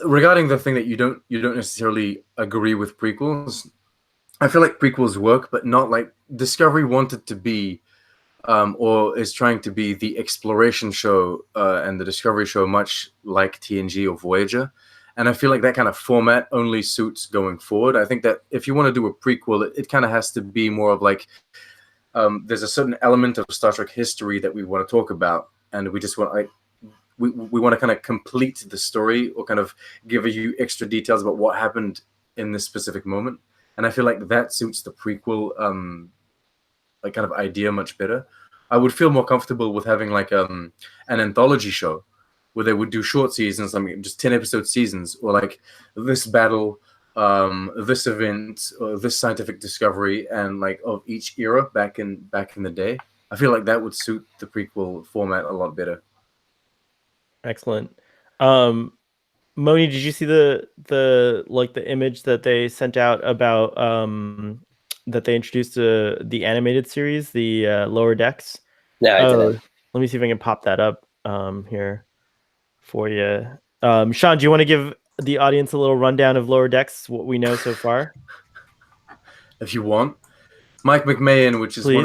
regarding the thing that you don't necessarily agree with prequels, I feel like prequels work, but not like Discovery wanted to be, or is trying to be the exploration show and the Discovery show, much like TNG or Voyager. And I feel like that kind of format only suits going forward. I think that if you want to do a prequel, it kind of has to be more of like, there's a certain element of Star Trek history that we want to talk about, and we just want like we want to kind of complete the story or kind of give you extra details about what happened in this specific moment. And I feel like that suits the prequel like kind of idea much better. I would feel more comfortable with having like an anthology show where they would do short seasons, I mean just 10-episode seasons, or like this battle, this event, or this scientific discovery, and like of each era back in the day. I feel like that would suit the prequel format a lot better. Excellent. Moni, did you see the image that they sent out about that they introduced the animated series, the Lower Decks? No, I didn't. Let me see if I can pop that up here for you. Sean, do you want to give the audience a little rundown of Lower Decks, what we know so far? If you want. Mike McMahon, which is Please.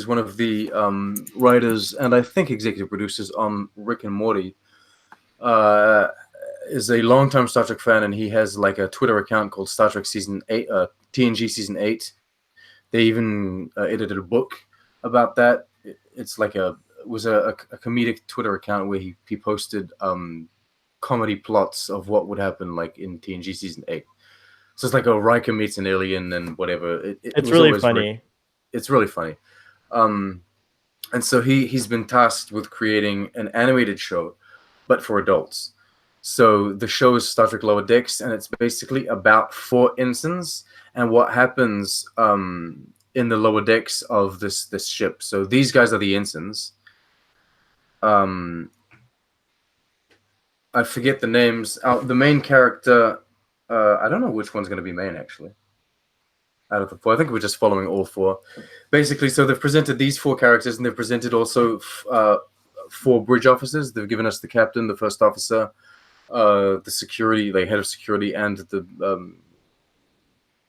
one of the writers and I think executive producers on Rick and Morty, is a longtime Star Trek fan, and he has like a Twitter account called Star Trek Season 8, TNG Season 8. They even edited a book about that. It's like it was a comedic Twitter account where he posted comedy plots of what would happen like in TNG Season 8. So it's like a Riker meets an alien and whatever. It's really funny. It's really funny. And so he's been tasked with creating an animated show, but for adults. So the show is Star Trek Lower Decks, and it's basically about 4 ensigns and what happens in the lower decks of this ship. So these guys are the ensigns. I forget the names. The main character, I don't know which one's going to be main, actually. Out of the 4. I think we're just following all 4. Basically, so they've presented these 4 characters, and they've presented also 4 bridge officers. They've given us the captain, the first officer, the security, the head of security, and the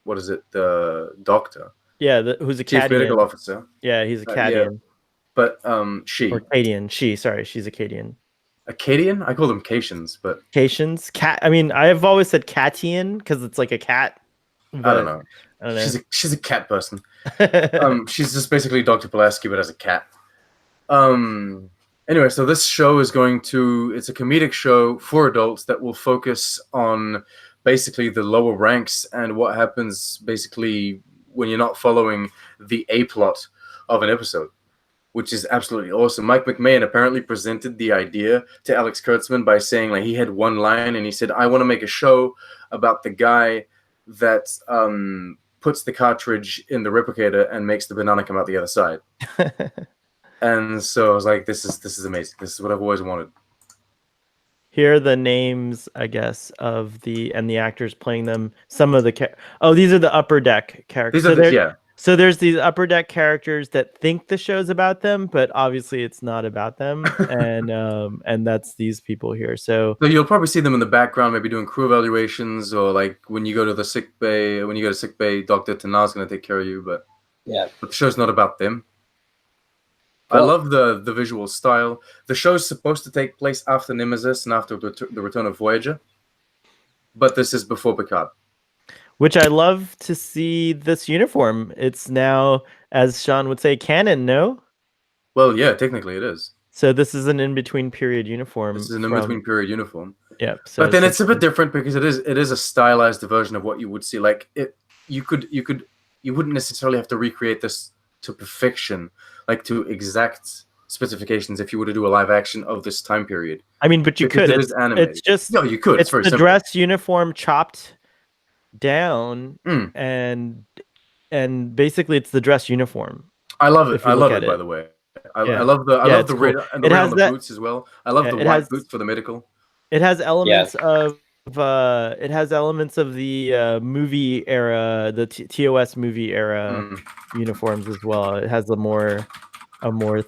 the doctor. Yeah, who's a chief Cadian. medical officer. Yeah, he's a Cadian. Yeah. But she. Or Cadian. She's Acadian. Acadian? I call them Caitians, but Caitians? I mean, I've always said Catian because it's like a cat. I don't know. She's a cat person. She's just basically Dr. Pulaski, but as a cat. Anyway, so this show is it's a comedic show for adults that will focus on basically the lower ranks and what happens basically when you're not following the A plot of an episode, which is absolutely awesome. Mike McMahon apparently presented the idea to Alex Kurtzman by saying, like, he had one line and he said, I want to make a show about the guy that puts the cartridge in the replicator and makes the banana come out the other side. And so I was like, this is amazing. This is what I've always wanted. Here are the names, I guess, of the actors playing them. Some of the these are the upper deck characters. So there's these upper deck characters that think the show's about them, but obviously it's not about them. And that's these people here. So you'll probably see them in the background, maybe doing crew evaluations, or like when you go to the sick bay. When you go to sick bay, Dr. Tana's going to take care of you. But the show's not about them. Cool. I love the visual style. The show's supposed to take place after Nemesis and after the return of Voyager, but this is before Picard. Which I love to see this uniform. It's now, as Sean would say, canon, no? Well, yeah, technically it is. So this is an in-between period uniform. This is an in-between period uniform. Yeah. So but then it's a bit different because it is a stylized version of what you would see. Like you wouldn't necessarily have to recreate this to perfection, like to exact specifications, if you were to do a live action of this time period. I mean, but you could. It's just no, you could. It's the simple dress uniform chopped down, and basically it's the dress uniform. I love it. I love it. By the way, I love the it's red cool. and the It red has on the that. boots as well. I love Yeah, the it white has. boots for the medical. It has elements of the movie era, the TOS movie era uniforms as well. It has a more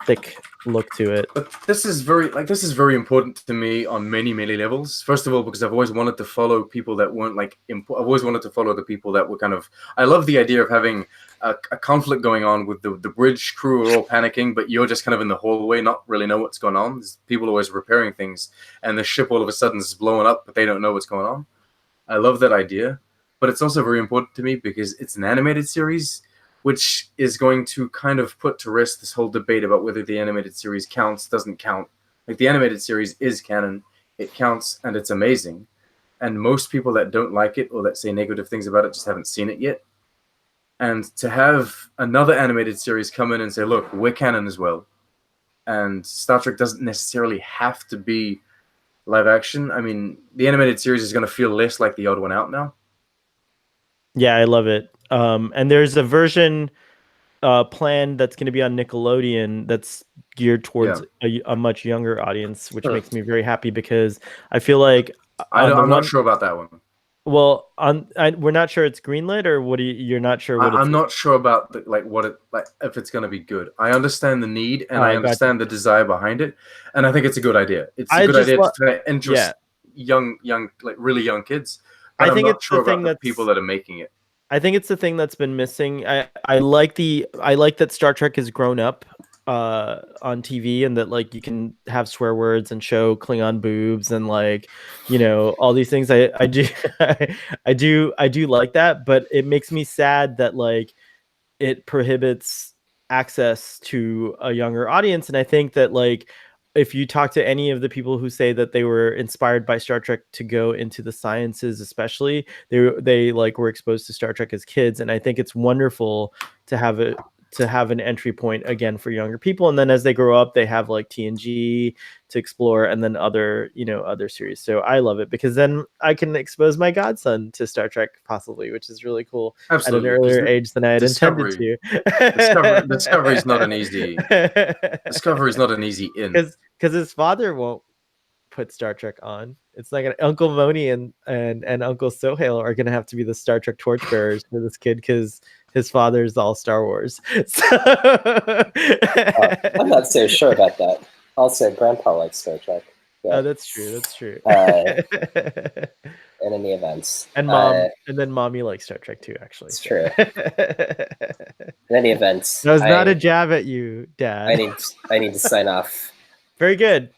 thick look to it. But this is very important to me on many levels. First of all, because I've always wanted to follow people that weren't like I've always wanted to follow the people that were kind of. I love the idea of having a conflict going on with the bridge crew are all panicking, but you're just kind of in the hallway, not really know what's going on. There's people always repairing things, and the ship all of a sudden is blowing up, but they don't know what's going on. I love that idea, but it's also very important to me because it's an animated series, which is going to kind of put to rest this whole debate about whether the animated series counts, doesn't count. Like, the animated series is canon, it counts, and it's amazing. And most people that don't like it or that say negative things about it just haven't seen it yet. And to have another animated series come in and say, look, we're canon as well, and Star Trek doesn't necessarily have to be live action. I mean, the animated series is going to feel less like the odd one out now. Yeah, I love it. And there's a version planned that's going to be on Nickelodeon that's geared towards a much younger audience, which makes me very happy because I feel like I'm not sure about that one. Well, we're not sure it's greenlit, or what? You're not sure what? I'm not sure about if it's going to be good. I understand the need and I understand the desire behind it, and I think it's a good idea. It's a good idea to interest young, like really young kids. But I'm not sure about the people that are making it. I think it's the thing that's been missing. I like that Star Trek has grown up on TV, and that like you can have swear words and show Klingon boobs and like, you know, all these things. I do I do like that, but it makes me sad that like it prohibits access to a younger audience. And I think that like if you talk to any of the people who say that they were inspired by Star Trek to go into the sciences, especially, they like were exposed to Star Trek as kids. And I think it's wonderful to have an entry point again for younger people. And then as they grow up, they have like TNG to explore, and then other series. So I love it because then I can expose my godson to Star Trek possibly, which is really cool. Absolutely. At an earlier age than I had intended to. Discovery is not an easy in. Because his father won't put Star Trek on. It's like Uncle Moni and Uncle Sohail are going to have to be the Star Trek torchbearers for this kid because his father's all Star Wars. So... I'm not so sure about that. I'll say Grandpa likes Star Trek. Yeah. Oh, that's true. That's true. In any events, and mom, and then mommy likes Star Trek too. Actually, it's true. In any events, that was not a jab at you, Dad. I need to sign off. Very good.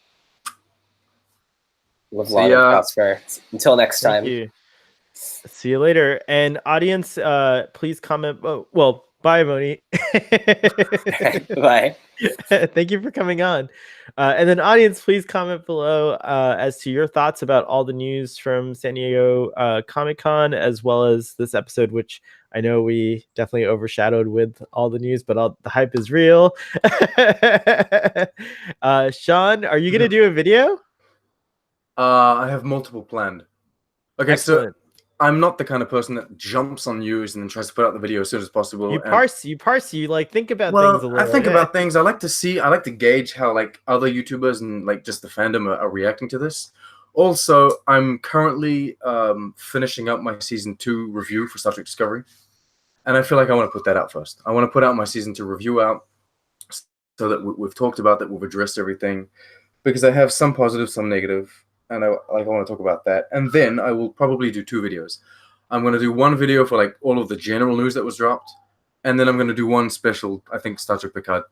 Live long and prosper. Until next time. Thank you. See you later. And audience, please comment. Oh, well, bye, Moni. Bye. Thank you for coming on. And then audience, please comment below as to your thoughts about all the news from San Diego Comic-Con, as well as this episode, which I know we definitely overshadowed with all the news, but the hype is real. Sean, are you going to do a video? I have multiple planned. Okay, Excellent. So I'm not the kind of person that jumps on news and then tries to put out the video as soon as possible. You parse, you like think about things a little. I think about things. I like to gauge how like other YouTubers and like just the fandom are reacting to this. Also, I'm currently finishing up my season 2 review for Star Trek Discovery, and I feel like I want to put that out first. I want to put out my season 2 review out so that we've talked about that, we've addressed everything, because I have some positive, some negative. And I want to talk about that. And then I will probably do 2 videos. I'm going to do one video for like all of the general news that was dropped. And then I'm going to do one special, I think, Star Trek Picard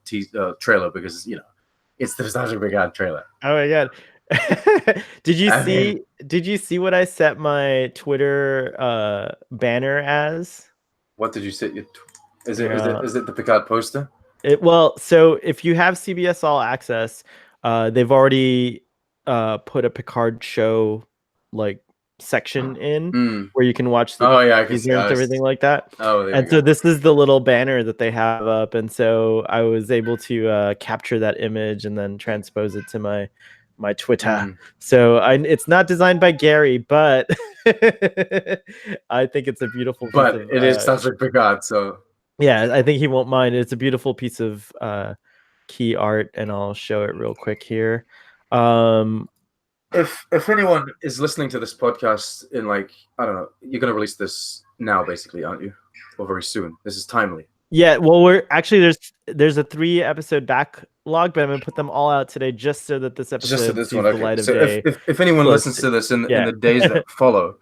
trailer, because, you know, it's the Star Trek Picard trailer. Oh my God. Did you see what I set my Twitter banner as? What did you set your is it the Picard poster? Well, so if you have CBS All Access, they've already put a Picard show like section in where you can watch the everything like that. And so this is the little banner that they have up, and so I was able to capture that image and then transpose it to my Twitter. So it's not designed by Gary, but I think it's a beautiful piece but it is Star Trek Picard, so yeah, I think he won't mind. It's a beautiful piece of key art, and I'll show it real quick here. If anyone is listening to this podcast in like, I don't know, you're gonna release this now, basically, aren't you? Or very soon. This is timely. Yeah, well, we're actually there's a 3-episode backlog, but I'm gonna put them all out today just so that this episode Just to this sees one, the okay. light of So day. if anyone listens to this in the days that follow,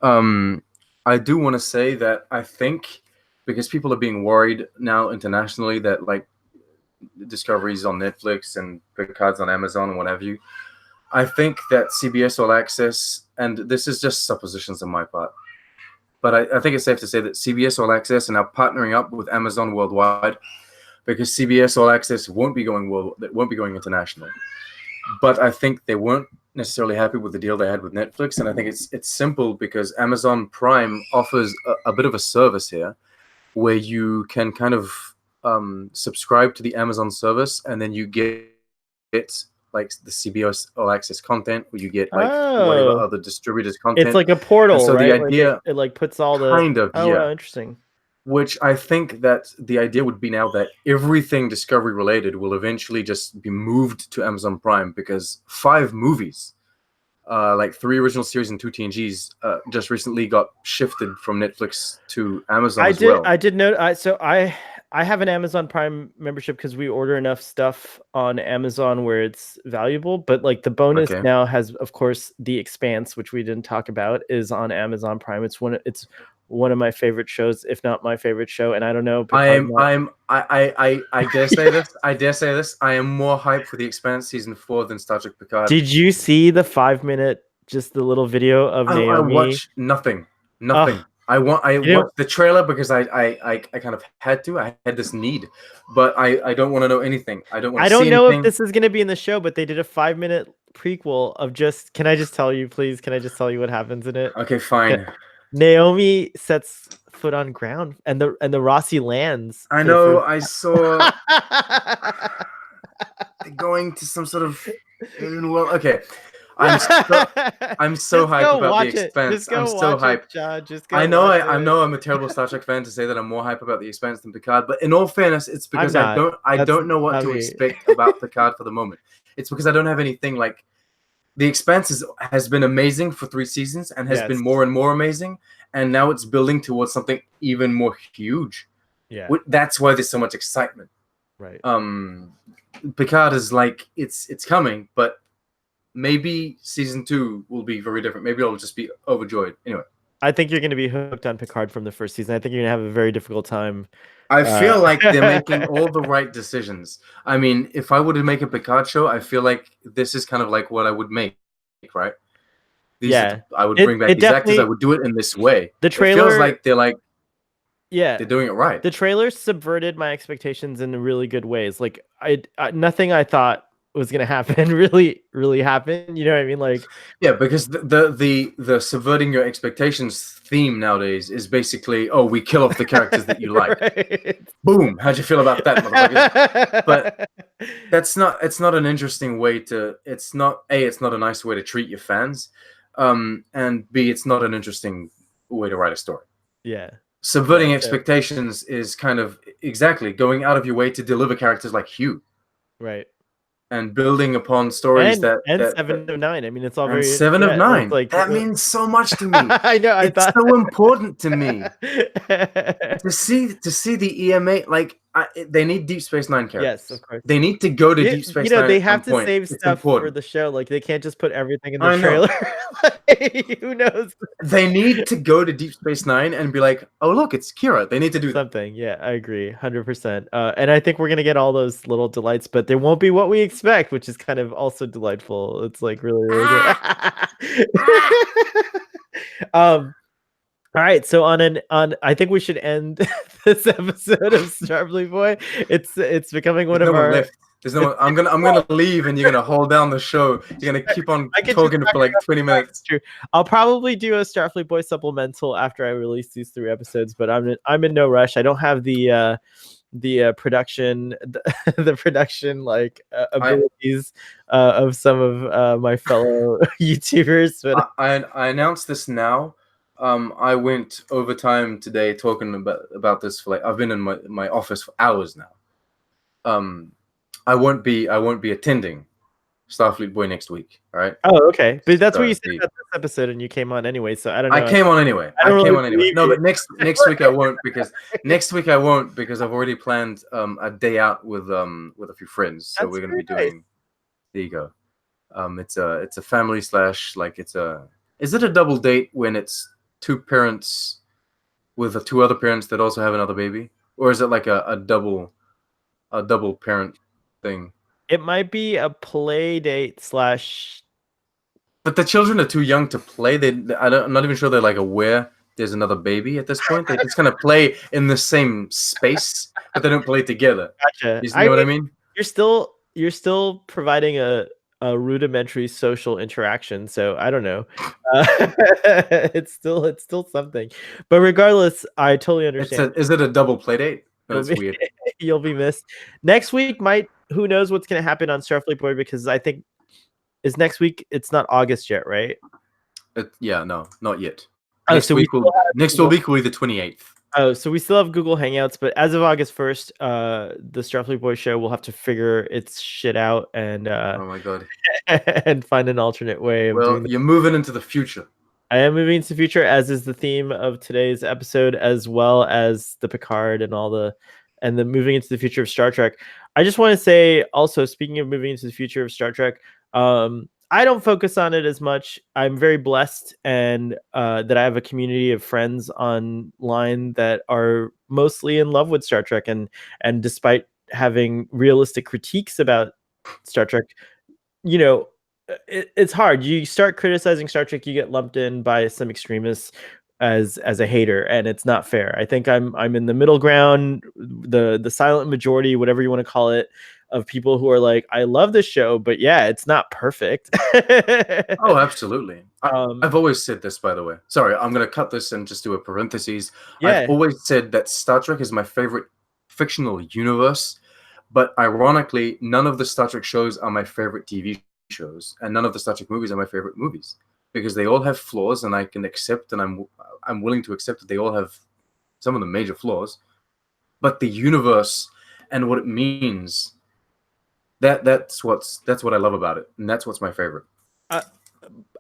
I do want to say that I think, because people are being worried now internationally that like Discovery's on Netflix and Picard's on Amazon and what have you, I think that CBS All Access, and this is just suppositions on my part, but I think it's safe to say that CBS All Access are now partnering up with Amazon worldwide, because CBS All Access won't be going international. But I think they weren't necessarily happy with the deal they had with Netflix, and I think it's simple because Amazon Prime offers a bit of a service here, where you can kind of subscribe to the Amazon service, and then you get like the CBS All Access content, where you get like whatever other distributors' content. It's like a portal, and so right? the idea, it like puts all the kind of, yeah. wow, interesting. Which I think that the idea would be now that everything Discovery related will eventually just be moved to Amazon Prime, because 5 movies, like 3 original series and 2 TNGs, just recently got shifted from Netflix to Amazon as well. I did note. I have an Amazon Prime membership because we order enough stuff on Amazon where it's valuable. But like the bonus now has, of course, The Expanse, which we didn't talk about, is on Amazon Prime. It's one of my favorite shows, if not my favorite show. And I don't know. I dare say this. I dare say this. I am more hyped for The Expanse season 4 than Star Trek Picard. Did you see the 5-minute, just the little video of Naomi? I watched nothing. I watched the trailer because I kind of had to. I had this need, but I don't want to know anything. I don't know if this is going to be in the show, but they did a 5-minute prequel of just. Can I just tell you, please? Can I just tell you what happens in it? Okay, fine. Naomi sets foot on ground, and the Rossi lands. I know. I saw going to some sort of well. Okay. I'm so hyped about The Expanse. I'm so hyped. I know I'm a terrible Star Trek fan to say that I'm more hyped about The Expanse than Picard, but in all fairness, it's because I don't know what to expect about Picard for the moment. It's because I don't have anything like The Expanse has been amazing for 3 seasons and has been more and more amazing, and now it's building towards something even more huge. Yeah, that's why there's so much excitement. Right. Picard is like it's coming, but maybe season 2 will be very different. Maybe I'll just be overjoyed. Anyway, I think you're going to be hooked on Picard from the first season. I think you're going to have a very difficult time. I feel like they're making all the right decisions. I mean, if I were to make a Picard show, I feel like this is kind of like what I would make, right? I would bring back these actors. I would do it in this way. The trailer it feels like they're doing it right. The trailer subverted my expectations in really good ways. Like nothing I thought was gonna happen really happened. You know what I mean? Like, yeah, because the subverting your expectations theme nowadays is basically, oh, we kill off the characters that you like. Right. Boom. How'd you feel about that, motherfucker? But it's not an interesting way to. It's not a nice way to treat your fans, and B, it's not an interesting way to write a story. Yeah. Subverting expectations is kind of exactly going out of your way to deliver characters like Hugh. Right. And building upon stories and 7 of 9. I mean, it's all very 7 of 9. Like that means so much to me. I know. It's so important to me to see the EMA. Like they need Deep Space Nine characters. Yes, of course. They need to go to Deep Space Nine. They have to point. save it's stuff important. for the show. Like they can't just put everything in the trailer. Like, who knows? They need to go to Deep Space Nine and be like, oh look, it's Kira. They need to do something. Yeah, I agree, 100%. And I think we're gonna get all those little delights, but they won't be what we expect, which is kind of also delightful. It's like really good. All right, so I think we should end this episode of Starfleet Boy. It's becoming one of our. There's no one. I'm gonna leave, and you're gonna hold down the show. You're gonna keep on talking for like 20 minutes. That's true. I'll probably do a Starfleet Boy supplemental after I release these 3 episodes, but I'm in no rush. I don't have the production like abilities of some of my fellow YouTubers. But I announced this now. I went overtime today talking about this for like I've been in my office for hours now. I won't be attending Starfleet Boy next week. All right. Oh, okay. But that's what you So said about this episode, and you came on anyway. So I don't I know. came on anyway. I don't I came really on anyway. believe No, you. but next week I won't because I've already planned a day out with a few friends. So That's we're gonna be very nice. doing. There you go. It's a family slash like it's a. Is it a double date when it's two parents with the two other parents that also have another baby, or is it like a double parent thing? It might be a play date slash. But the children are too young to play. I'm not even sure they're like aware there's another baby at this point. They just kind of play in the same space, but they don't play together. Gotcha. You know what I mean? You're still providing a rudimentary social interaction. So I don't know. It's still something. But regardless, I totally understand. Is it a double play date? No, You'll that's be, weird. you'll be missed. Next week who knows what's gonna happen on Starfleet Boy, because I think is next week. It's not August yet, right? Yeah, no, not yet. Oh, Next so week will be the 28th. Oh, so we still have Google Hangouts, but as of August 1st, the Starfleet Boy show will have to figure its shit out and Oh my god. and find an alternate way of doing Well, you're moving into the future. I am moving into the future, as is the theme of today's episode, as well as the Picard and the moving into the future of Star Trek. I just want to say also, speaking of moving into the future of Star Trek, I don't focus on it as much. I'm very blessed and that I have a community of friends online that are mostly in love with Star Trek, and despite having realistic critiques about Star Trek, you know, it's hard. You start criticizing Star Trek, you get lumped in by some extremists as a hater, and it's not fair. I think I'm in the middle ground, the silent majority, whatever you want to call it, of people who are like, I love this show, but yeah, it's not perfect. Oh, absolutely. Um, I've always said this, by the way. Sorry, I'm going to cut this and just do a parentheses. Yeah. I've always said that Star Trek is my favorite fictional universe, but ironically, none of the Star Trek shows are my favorite TV shows, and none of the Star Trek movies are my favorite movies, because they all have flaws, and I can accept, and I'm willing to accept that they all have some of the major flaws, but the universe and what it means, that's what I love about it, and that's what's my favorite.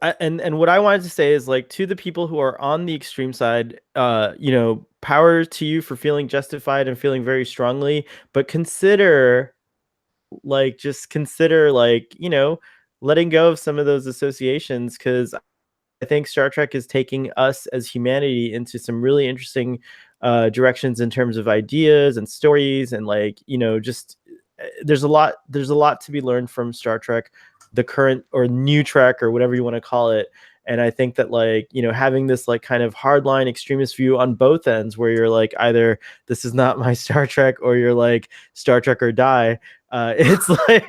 And what I wanted to say is, like, to the people who are on the extreme side, power to you for feeling justified and feeling very strongly, but consider letting go of some of those associations, because I think Star Trek is taking us as humanity into some really interesting directions in terms of ideas and stories, and there's a lot to be learned from Star Trek, the current or new Trek or whatever you want to call it. And I think that having this kind of hardline extremist view on both ends, where you're like, either this is not my Star Trek, or you're like Star Trek or die. It's like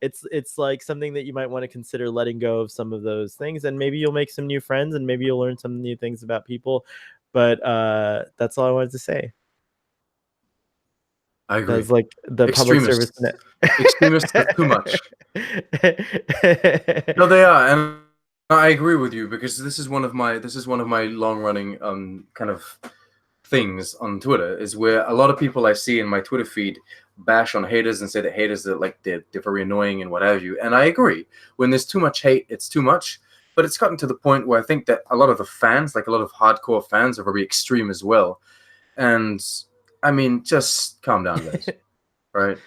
it's like something that you might want to consider letting go of some of those things, and maybe you'll make some new friends, and maybe you'll learn some new things about people. But that's all I wanted to say. I agree. That's like the public service. Extremists are too much. No, they are, and I agree with you, because this is one of my long running kind of things on Twitter, is where a lot of people I see in my Twitter feed bash on haters and say that haters are they're very annoying and what have you. And I agree. When there's too much hate, it's too much. But it's gotten to the point where I think that a lot of the fans, like a lot of hardcore fans, are very extreme as well. And I mean, just calm down, guys. Right?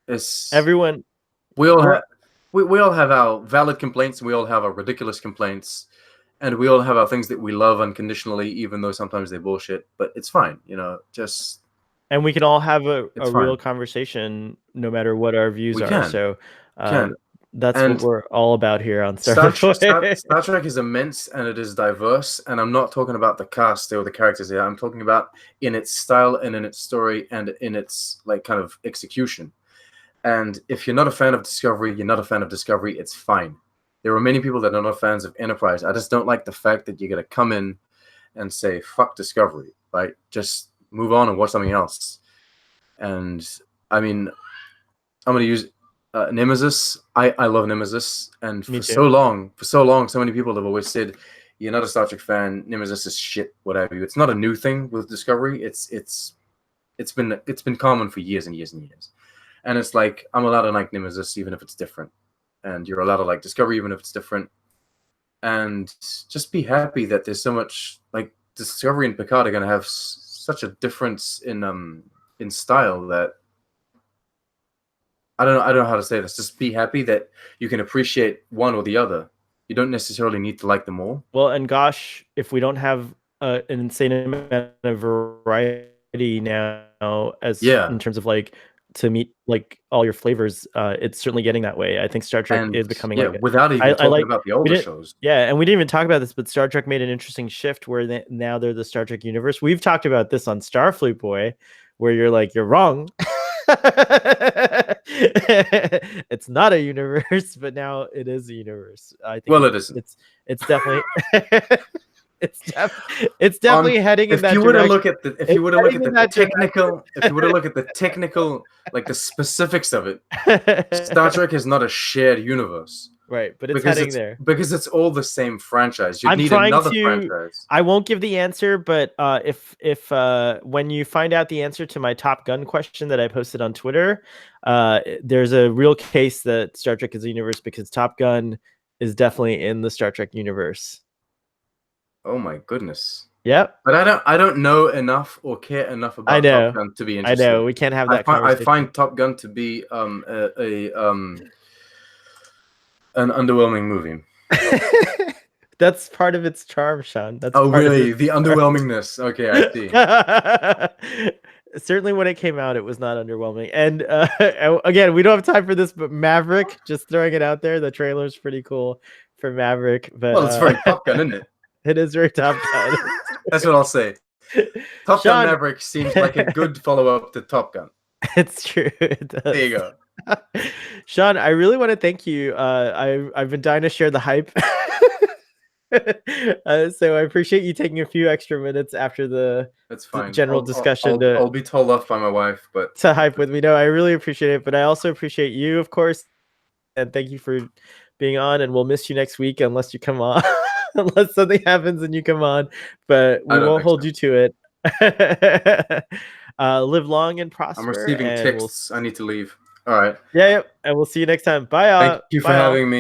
It's everyone. We all have our valid complaints, and we all have our ridiculous complaints, and we all have our things that we love unconditionally, even though sometimes they're bullshit. But it's fine, just. And we can all have a real fine. Conversation, no matter what our views We are. can. So that's what we're all about here on Star Trek is immense, and it is diverse. And I'm not talking about the cast or the characters here. I'm talking about in its style and in its story and in its kind of execution. And if you're not a fan of Discovery, you're not a fan of Discovery. It's fine. There are many people that are not fans of Enterprise. I just don't like the fact that you're gonna come in and say fuck Discovery. Like, just move on and watch something else. And I mean, I'm gonna use Nemesis. I love Nemesis, and for so long, so many people have always said, "You're not a Star Trek fan. Nemesis is shit. Whatever." It's not a new thing with Discovery. It's been common for years and years and years. and it's like I'm allowed to like Nemesis even if it's different, and you're allowed to like Discovery even if it's different, and just be happy that there's so much like Discovery and Picard are going to have such a difference in style that I don't know how to say this. Just be happy that you can appreciate one or the other. You don't necessarily need to like them all. Well, and gosh, if we don't have an insane amount of variety now, as in terms of like to meet like all your flavors, it's certainly getting that way. I think Star Trek is becoming like without even talking about the older shows. Yeah, and we didn't even talk about this, but Star Trek made an interesting shift where now they're the Star Trek universe. We've talked about this on Starfleet Boy, where you're like, you're wrong. It's not a universe, but now it is a universe. I think. Well, it isn't. It's definitely. It's definitely heading in that direction. If you were to look at the technical, like the specifics of it, Star Trek is not a shared universe. Right, but it's heading there because it's all the same franchise. You need another franchise. I won't give the answer, but if when you find out the answer to my Top Gun question that I posted on Twitter, there's a real case that Star Trek is a universe because Top Gun is definitely in the Star Trek universe. Oh my goodness. Yep. But I don't know enough or care enough about Top Gun to be interested. I know we can't have that conversation. I find Top Gun to be an underwhelming movie. That's part of its charm, Sean. That's really? The underwhelmingness. Okay, I see. Certainly when it came out, it was not underwhelming. And again, we don't have time for this, but Maverick, just throwing it out there, the trailer's pretty cool for Maverick. But well, it's very Top Gun, isn't it? It is very Top Gun. That's what I'll say. Top Gun Maverick seems like a good follow-up to Top Gun. It's true. It does. There you go. Sean, I really want to thank you. I've been dying to share the hype. So I appreciate you taking a few extra minutes after the general discussion. I'll be told off by my wife, but to hype with me. No, I really appreciate it. But I also appreciate you, of course. And thank you for being on. And we'll miss you next week unless you come on. Unless something happens and you come on. But we won't hold you to it. Live long and prosper. I'm receiving texts. I need to leave. All right. Yeah, and we'll see you next time. Bye. Thank you for having me.